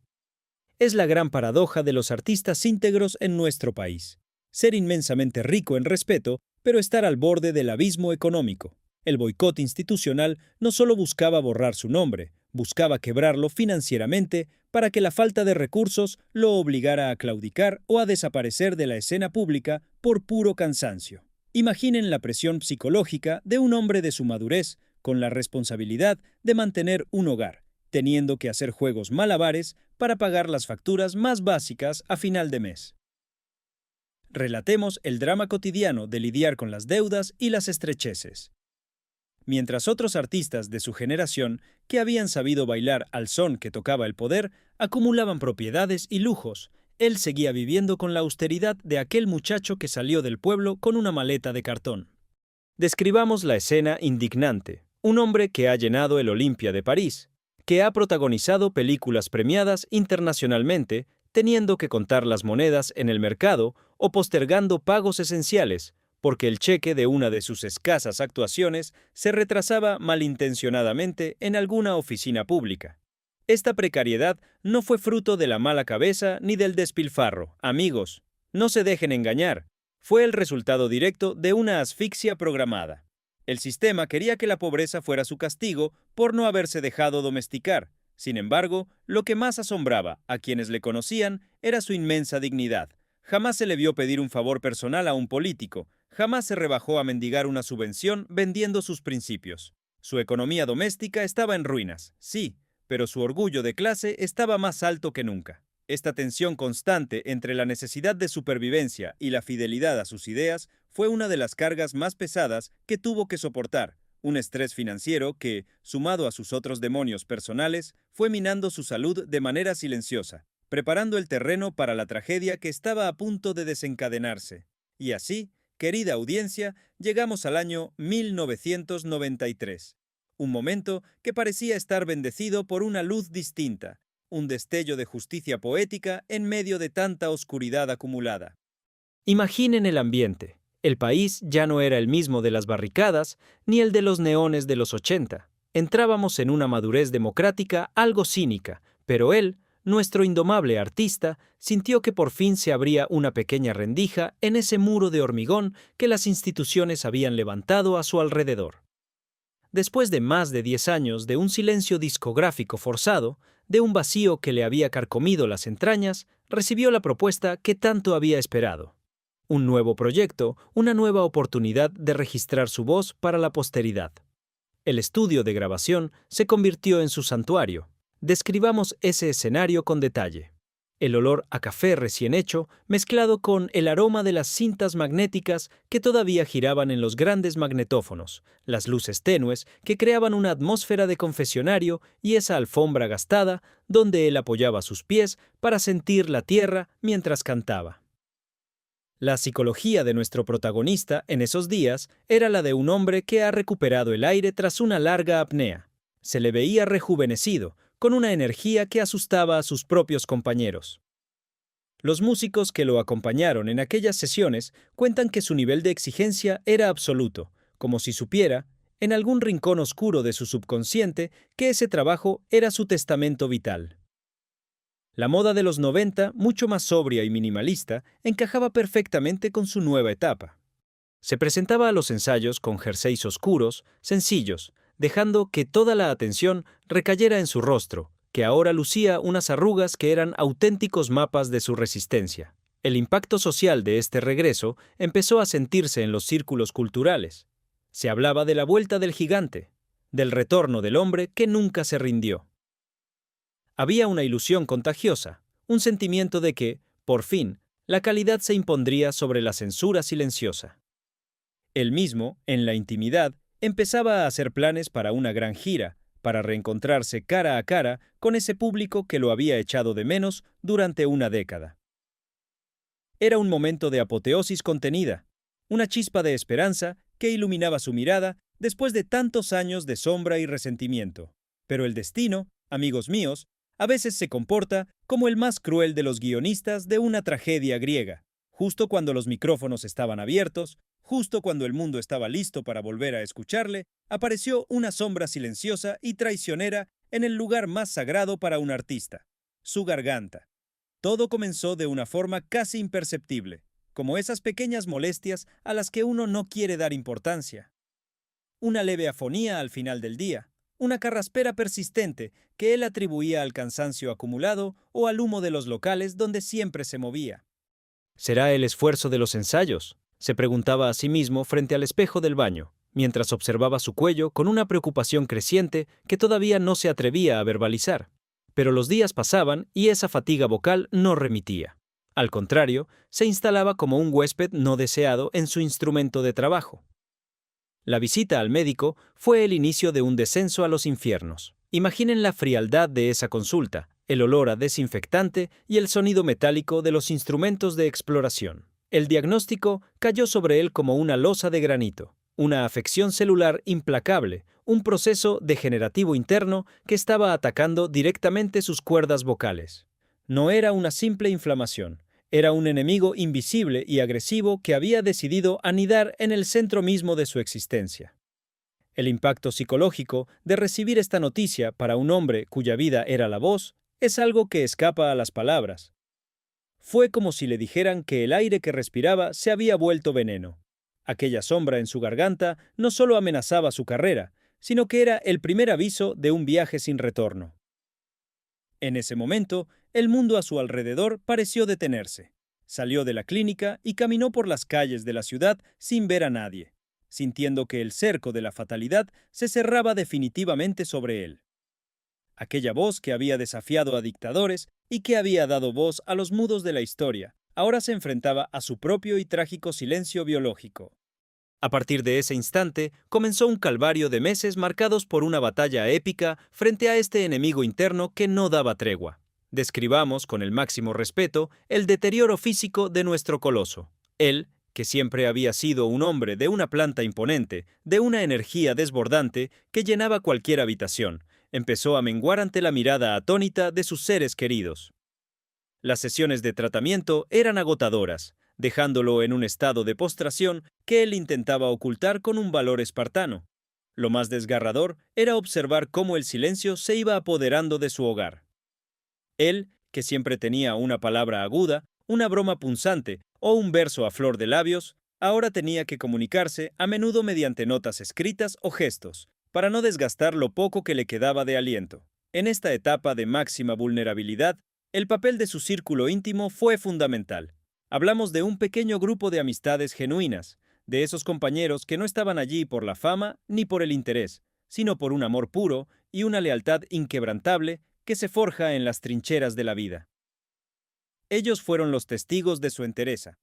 Es la gran paradoja de los artistas íntegros en nuestro país. Ser inmensamente rico en respeto, pero estar al borde del abismo económico. El boicot institucional no solo buscaba borrar su nombre, buscaba quebrarlo financieramente para que la falta de recursos lo obligara a claudicar o a desaparecer de la escena pública por puro cansancio. Imaginen la presión psicológica de un hombre de su madurez, con la responsabilidad de mantener un hogar, teniendo que hacer juegos malabares para pagar las facturas más básicas a final de mes. Relatemos el drama cotidiano de lidiar con las deudas y las estrecheces. Mientras otros artistas de su generación, que habían sabido bailar al son que tocaba el poder, acumulaban propiedades y lujos, él seguía viviendo con la austeridad de aquel muchacho que salió del pueblo con una maleta de cartón. Describamos la escena indignante. Un hombre que ha llenado el Olympia de París, que ha protagonizado películas premiadas internacionalmente, teniendo que contar las monedas en el mercado o postergando pagos esenciales, porque el cheque de una de sus escasas actuaciones se retrasaba malintencionadamente en alguna oficina pública. Esta precariedad no fue fruto de la mala cabeza ni del despilfarro, amigos. No se dejen engañar. Fue el resultado directo de una asfixia programada. El sistema quería que la pobreza fuera su castigo por no haberse dejado domesticar. Sin embargo, lo que más asombraba a quienes le conocían era su inmensa dignidad. Jamás se le vio pedir un favor personal a un político, jamás se rebajó a mendigar una subvención vendiendo sus principios. Su economía doméstica estaba en ruinas, sí, pero su orgullo de clase estaba más alto que nunca. Esta tensión constante entre la necesidad de supervivencia y la fidelidad a sus ideas fue una de las cargas más pesadas que tuvo que soportar, un estrés financiero que, sumado a sus otros demonios personales, fue minando su salud de manera silenciosa, preparando el terreno para la tragedia que estaba a punto de desencadenarse. Y así, querida audiencia, llegamos al año 1993. Un momento que parecía estar bendecido por una luz distinta, un destello de justicia poética en medio de tanta oscuridad acumulada. Imaginen el ambiente. El país ya no era el mismo de las barricadas, ni el de los neones de los 80. Entrábamos en una madurez democrática algo cínica, pero él, nuestro indomable artista, sintió que por fin se abría una pequeña rendija en ese muro de hormigón que las instituciones habían levantado a su alrededor. Después de más de 10 años de un silencio discográfico forzado, de un vacío que le había carcomido las entrañas, recibió la propuesta que tanto había esperado. Un nuevo proyecto, una nueva oportunidad de registrar su voz para la posteridad. El estudio de grabación se convirtió en su santuario. Describamos ese escenario con detalle. El olor a café recién hecho, mezclado con el aroma de las cintas magnéticas que todavía giraban en los grandes magnetófonos, las luces tenues que creaban una atmósfera de confesionario y esa alfombra gastada donde él apoyaba sus pies para sentir la tierra mientras cantaba. La psicología de nuestro protagonista en esos días era la de un hombre que ha recuperado el aire tras una larga apnea. Se le veía rejuvenecido, con una energía que asustaba a sus propios compañeros. Los músicos que lo acompañaron en aquellas sesiones cuentan que su nivel de exigencia era absoluto, como si supiera, en algún rincón oscuro de su subconsciente, que ese trabajo era su testamento vital. La moda de los 90, mucho más sobria y minimalista, encajaba perfectamente con su nueva etapa. Se presentaba a los ensayos con jerseys oscuros, sencillos, dejando que toda la atención recayera en su rostro, que ahora lucía unas arrugas que eran auténticos mapas de su resistencia. El impacto social de este regreso empezó a sentirse en los círculos culturales. Se hablaba de la vuelta del gigante, del retorno del hombre que nunca se rindió. Había una ilusión contagiosa, un sentimiento de que, por fin, la calidad se impondría sobre la censura silenciosa. Él mismo, en la intimidad, empezaba a hacer planes para una gran gira, para reencontrarse cara a cara con ese público que lo había echado de menos durante una década. Era un momento de apoteosis contenida, una chispa de esperanza que iluminaba su mirada después de tantos años de sombra y resentimiento. Pero el destino, amigos míos, a veces se comporta como el más cruel de los guionistas de una tragedia griega. Justo cuando los micrófonos estaban abiertos, justo cuando el mundo estaba listo para volver a escucharle, apareció una sombra silenciosa y traicionera en el lugar más sagrado para un artista, su garganta. Todo comenzó de una forma casi imperceptible, como esas pequeñas molestias a las que uno no quiere dar importancia. Una leve afonía al final del día, una carraspera persistente que él atribuía al cansancio acumulado o al humo de los locales donde siempre se movía. ¿Será el esfuerzo de los ensayos?, se preguntaba a sí mismo frente al espejo del baño, mientras observaba su cuello con una preocupación creciente que todavía no se atrevía a verbalizar. Pero los días pasaban y esa fatiga vocal no remitía. Al contrario, se instalaba como un huésped no deseado en su instrumento de trabajo. La visita al médico fue el inicio de un descenso a los infiernos. Imaginen la frialdad de esa consulta, el olor a desinfectante y el sonido metálico de los instrumentos de exploración. El diagnóstico cayó sobre él como una losa de granito, una afección celular implacable, un proceso degenerativo interno que estaba atacando directamente sus cuerdas vocales. No era una simple inflamación. Era un enemigo invisible y agresivo que había decidido anidar en el centro mismo de su existencia. El impacto psicológico de recibir esta noticia para un hombre cuya vida era la voz es algo que escapa a las palabras. Fue como si le dijeran que el aire que respiraba se había vuelto veneno. Aquella sombra en su garganta no solo amenazaba su carrera, sino que era el primer aviso de un viaje sin retorno. En ese momento, el mundo a su alrededor pareció detenerse. Salió de la clínica y caminó por las calles de la ciudad sin ver a nadie, sintiendo que el cerco de la fatalidad se cerraba definitivamente sobre él. Aquella voz que había desafiado a dictadores y que había dado voz a los mudos de la historia, ahora se enfrentaba a su propio y trágico silencio biológico. A partir de ese instante, comenzó un calvario de meses marcados por una batalla épica frente a este enemigo interno que no daba tregua. Describamos, con el máximo respeto, el deterioro físico de nuestro coloso. Él, que siempre había sido un hombre de una planta imponente, de una energía desbordante que llenaba cualquier habitación, empezó a menguar ante la mirada atónita de sus seres queridos. Las sesiones de tratamiento eran agotadoras, dejándolo en un estado de postración que él intentaba ocultar con un valor espartano. Lo más desgarrador era observar cómo el silencio se iba apoderando de su hogar. Él, que siempre tenía una palabra aguda, una broma punzante o un verso a flor de labios, ahora tenía que comunicarse a menudo mediante notas escritas o gestos, para no desgastar lo poco que le quedaba de aliento. En esta etapa de máxima vulnerabilidad, el papel de su círculo íntimo fue fundamental. Hablamos de un pequeño grupo de amistades genuinas, de esos compañeros que no estaban allí por la fama ni por el interés, sino por un amor puro y una lealtad inquebrantable que se forja en las trincheras de la vida. Ellos fueron los testigos de su entereza.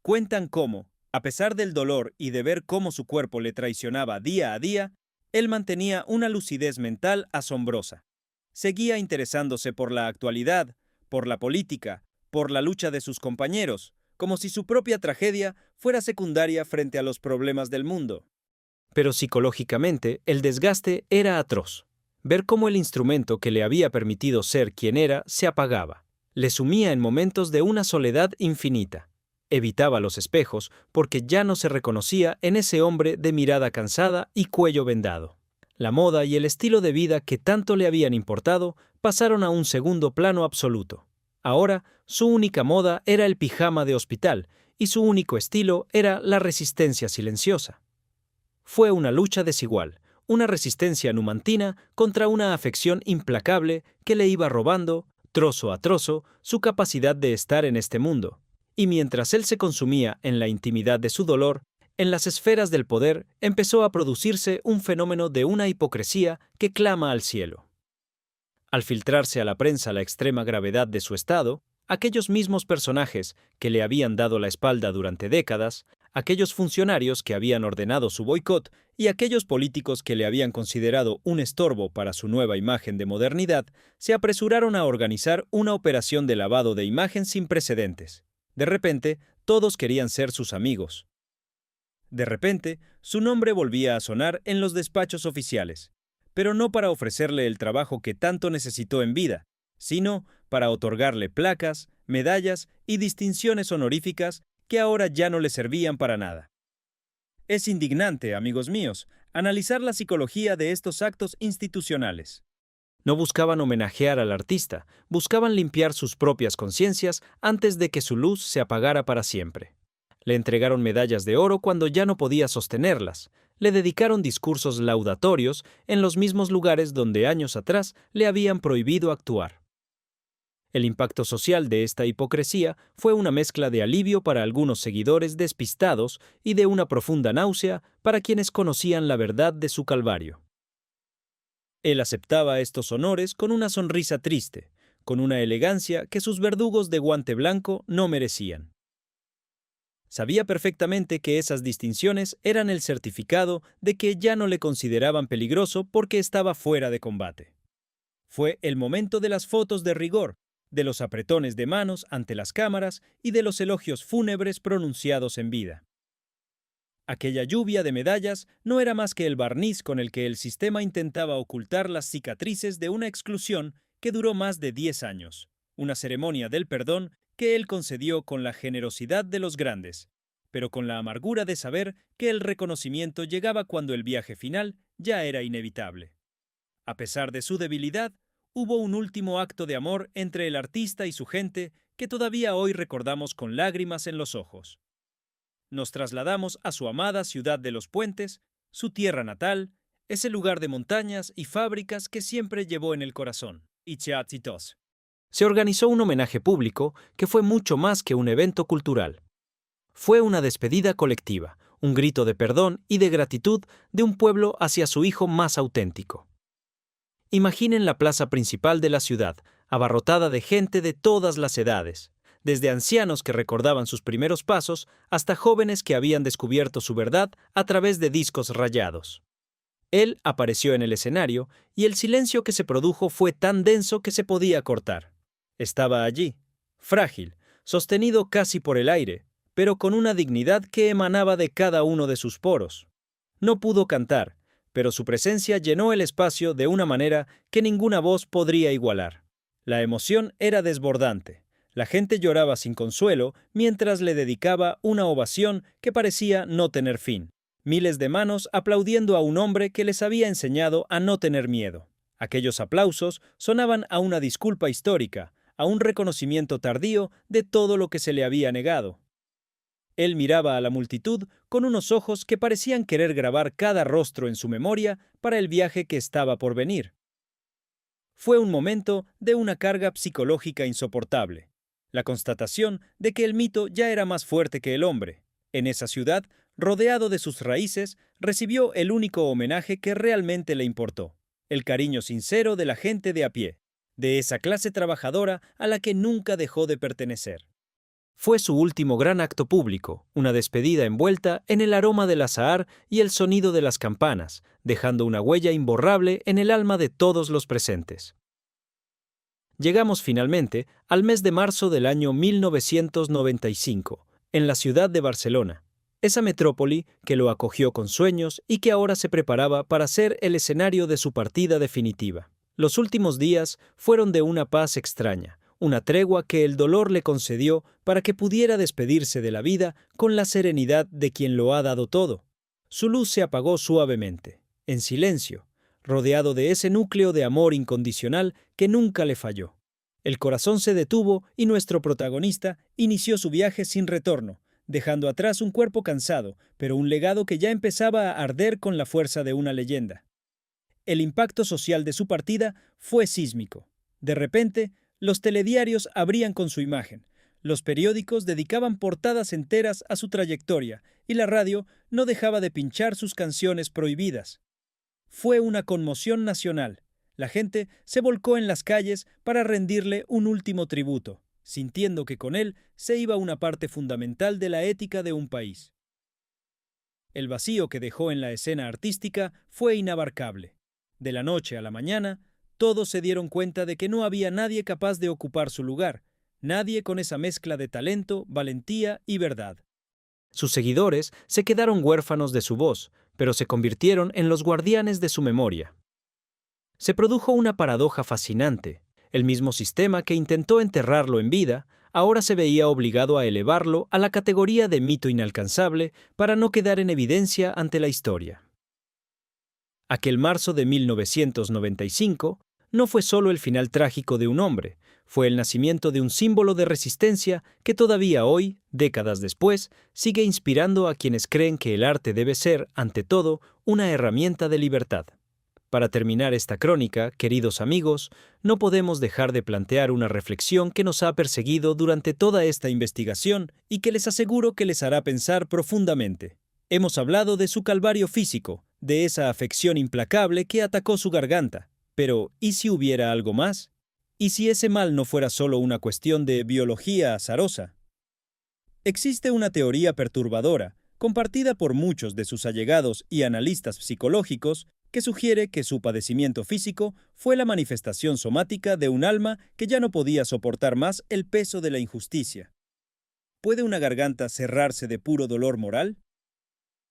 Cuentan cómo, a pesar del dolor y de ver cómo su cuerpo le traicionaba día a día, él mantenía una lucidez mental asombrosa. Seguía interesándose por la actualidad, por la política, por la lucha de sus compañeros, como si su propia tragedia fuera secundaria frente a los problemas del mundo. Pero psicológicamente, el desgaste era atroz. Ver cómo el instrumento que le había permitido ser quien era se apagaba. Le sumía en momentos de una soledad infinita. Evitaba los espejos porque ya no se reconocía en ese hombre de mirada cansada y cuello vendado. La moda y el estilo de vida que tanto le habían importado pasaron a un segundo plano absoluto. Ahora, su única moda era el pijama de hospital y su único estilo era la resistencia silenciosa. Fue una lucha desigual, una resistencia numantina contra una afección implacable que le iba robando, trozo a trozo, su capacidad de estar en este mundo. Y mientras él se consumía en la intimidad de su dolor, en las esferas del poder empezó a producirse un fenómeno de una hipocresía que clama al cielo. Al filtrarse a la prensa la extrema gravedad de su estado, aquellos mismos personajes que le habían dado la espalda durante décadas, aquellos funcionarios que habían ordenado su boicot y aquellos políticos que le habían considerado un estorbo para su nueva imagen de modernidad, se apresuraron a organizar una operación de lavado de imagen sin precedentes. De repente, todos querían ser sus amigos. De repente, su nombre volvía a sonar en los despachos oficiales, pero no para ofrecerle el trabajo que tanto necesitó en vida, sino para otorgarle placas, medallas y distinciones honoríficas que ahora ya no le servían para nada. Es indignante, amigos míos, analizar la psicología de estos actos institucionales. No buscaban homenajear al artista, buscaban limpiar sus propias conciencias antes de que su luz se apagara para siempre. Le entregaron medallas de oro cuando ya no podía sostenerlas. Le dedicaron discursos laudatorios en los mismos lugares donde años atrás le habían prohibido actuar. El impacto social de esta hipocresía fue una mezcla de alivio para algunos seguidores despistados y de una profunda náusea para quienes conocían la verdad de su calvario. Él aceptaba estos honores con una sonrisa triste, con una elegancia que sus verdugos de guante blanco no merecían. Sabía perfectamente que esas distinciones eran el certificado de que ya no le consideraban peligroso porque estaba fuera de combate. Fue el momento de las fotos de rigor, de los apretones de manos ante las cámaras y de los elogios fúnebres pronunciados en vida. Aquella lluvia de medallas no era más que el barniz con el que el sistema intentaba ocultar las cicatrices de una exclusión que duró más de 10 años, una ceremonia del perdón que él concedió con la generosidad de los grandes, pero con la amargura de saber que el reconocimiento llegaba cuando el viaje final ya era inevitable. A pesar de su debilidad, hubo un último acto de amor entre el artista y su gente que todavía hoy recordamos con lágrimas en los ojos. Nos trasladamos a su amada ciudad de los puentes, su tierra natal, ese lugar de montañas y fábricas que siempre llevó en el corazón, Ichiatsitos. Se organizó un homenaje público que fue mucho más que un evento cultural. Fue una despedida colectiva, un grito de perdón y de gratitud de un pueblo hacia su hijo más auténtico. Imaginen la plaza principal de la ciudad, abarrotada de gente de todas las edades, desde ancianos que recordaban sus primeros pasos hasta jóvenes que habían descubierto su verdad a través de discos rayados. Él apareció en el escenario y el silencio que se produjo fue tan denso que se podía cortar. Estaba allí, frágil, sostenido casi por el aire, pero con una dignidad que emanaba de cada uno de sus poros. No pudo cantar, pero su presencia llenó el espacio de una manera que ninguna voz podría igualar. La emoción era desbordante. La gente lloraba sin consuelo mientras le dedicaba una ovación que parecía no tener fin. Miles de manos aplaudiendo a un hombre que les había enseñado a no tener miedo. Aquellos aplausos sonaban a una disculpa histórica, a un reconocimiento tardío de todo lo que se le había negado. Él miraba a la multitud con unos ojos que parecían querer grabar cada rostro en su memoria para el viaje que estaba por venir. Fue un momento de una carga psicológica insoportable. La constatación de que el mito ya era más fuerte que el hombre. En esa ciudad, rodeado de sus raíces, recibió el único homenaje que realmente le importó: el cariño sincero de la gente de a pie, de esa clase trabajadora a la que nunca dejó de pertenecer. Fue su último gran acto público, una despedida envuelta en el aroma del azahar y el sonido de las campanas, dejando una huella imborrable en el alma de todos los presentes. Llegamos finalmente al mes de marzo del año 1995, en la ciudad de Barcelona, esa metrópoli que lo acogió con sueños y que ahora se preparaba para ser el escenario de su partida definitiva. Los últimos días fueron de una paz extraña, una tregua que el dolor le concedió para que pudiera despedirse de la vida con la serenidad de quien lo ha dado todo. Su luz se apagó suavemente, en silencio, rodeado de ese núcleo de amor incondicional que nunca le falló. El corazón se detuvo y nuestro protagonista inició su viaje sin retorno, dejando atrás un cuerpo cansado, pero un legado que ya empezaba a arder con la fuerza de una leyenda. El impacto social de su partida fue sísmico. De repente, los telediarios abrían con su imagen, los periódicos dedicaban portadas enteras a su trayectoria y la radio no dejaba de pinchar sus canciones prohibidas. Fue una conmoción nacional. La gente se volcó en las calles para rendirle un último tributo, sintiendo que con él se iba una parte fundamental de la ética de un país. El vacío que dejó en la escena artística fue inabarcable. De la noche a la mañana, todos se dieron cuenta de que no había nadie capaz de ocupar su lugar, nadie con esa mezcla de talento, valentía y verdad. Sus seguidores se quedaron huérfanos de su voz, pero se convirtieron en los guardianes de su memoria. Se produjo una paradoja fascinante. El mismo sistema que intentó enterrarlo en vida, ahora se veía obligado a elevarlo a la categoría de mito inalcanzable para no quedar en evidencia ante la historia. Aquel marzo de 1995, no fue solo el final trágico de un hombre, fue el nacimiento de un símbolo de resistencia que todavía hoy, décadas después, sigue inspirando a quienes creen que el arte debe ser, ante todo, una herramienta de libertad. Para terminar esta crónica, queridos amigos, no podemos dejar de plantear una reflexión que nos ha perseguido durante toda esta investigación y que les aseguro que les hará pensar profundamente. Hemos hablado de su calvario físico, de esa afección implacable que atacó su garganta. Pero, ¿y si hubiera algo más? ¿Y si ese mal no fuera solo una cuestión de biología azarosa? Existe una teoría perturbadora, compartida por muchos de sus allegados y analistas psicológicos, que sugiere que su padecimiento físico fue la manifestación somática de un alma que ya no podía soportar más el peso de la injusticia. ¿Puede una garganta cerrarse de puro dolor moral?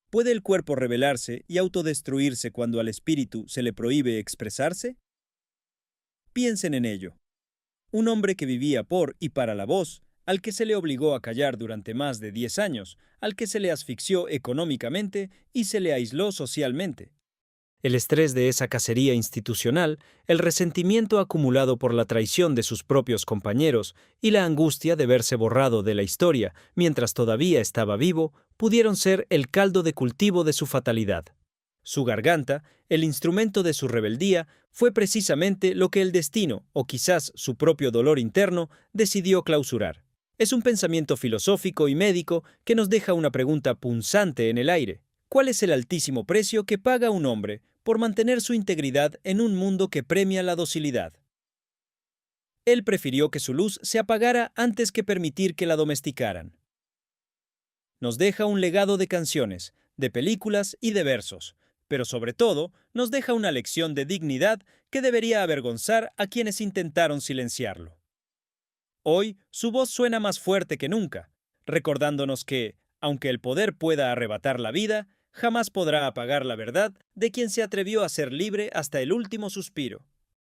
¿Puede el cuerpo rebelarse y autodestruirse cuando al espíritu se le prohíbe expresarse? Piensen en ello. Un hombre que vivía por y para la voz, al que se le obligó a callar durante más de 10 años, al que se le asfixió económicamente y se le aisló socialmente. El estrés de esa cacería institucional, el resentimiento acumulado por la traición de sus propios compañeros y la angustia de verse borrado de la historia mientras todavía estaba vivo, pudieron ser el caldo de cultivo de su fatalidad. Su garganta, el instrumento de su rebeldía, fue precisamente lo que el destino, o quizás su propio dolor interno, decidió clausurar. Es un pensamiento filosófico y médico que nos deja una pregunta punzante en el aire. ¿Cuál es el altísimo precio que paga un hombre por mantener su integridad en un mundo que premia la docilidad? Él prefirió que su luz se apagara antes que permitir que la domesticaran. Nos deja un legado de canciones, de películas y de versos, pero sobre todo nos deja una lección de dignidad que debería avergonzar a quienes intentaron silenciarlo. Hoy su voz suena más fuerte que nunca, recordándonos que, aunque el poder pueda arrebatar la vida, jamás podrá apagar la verdad de quien se atrevió a ser libre hasta el último suspiro.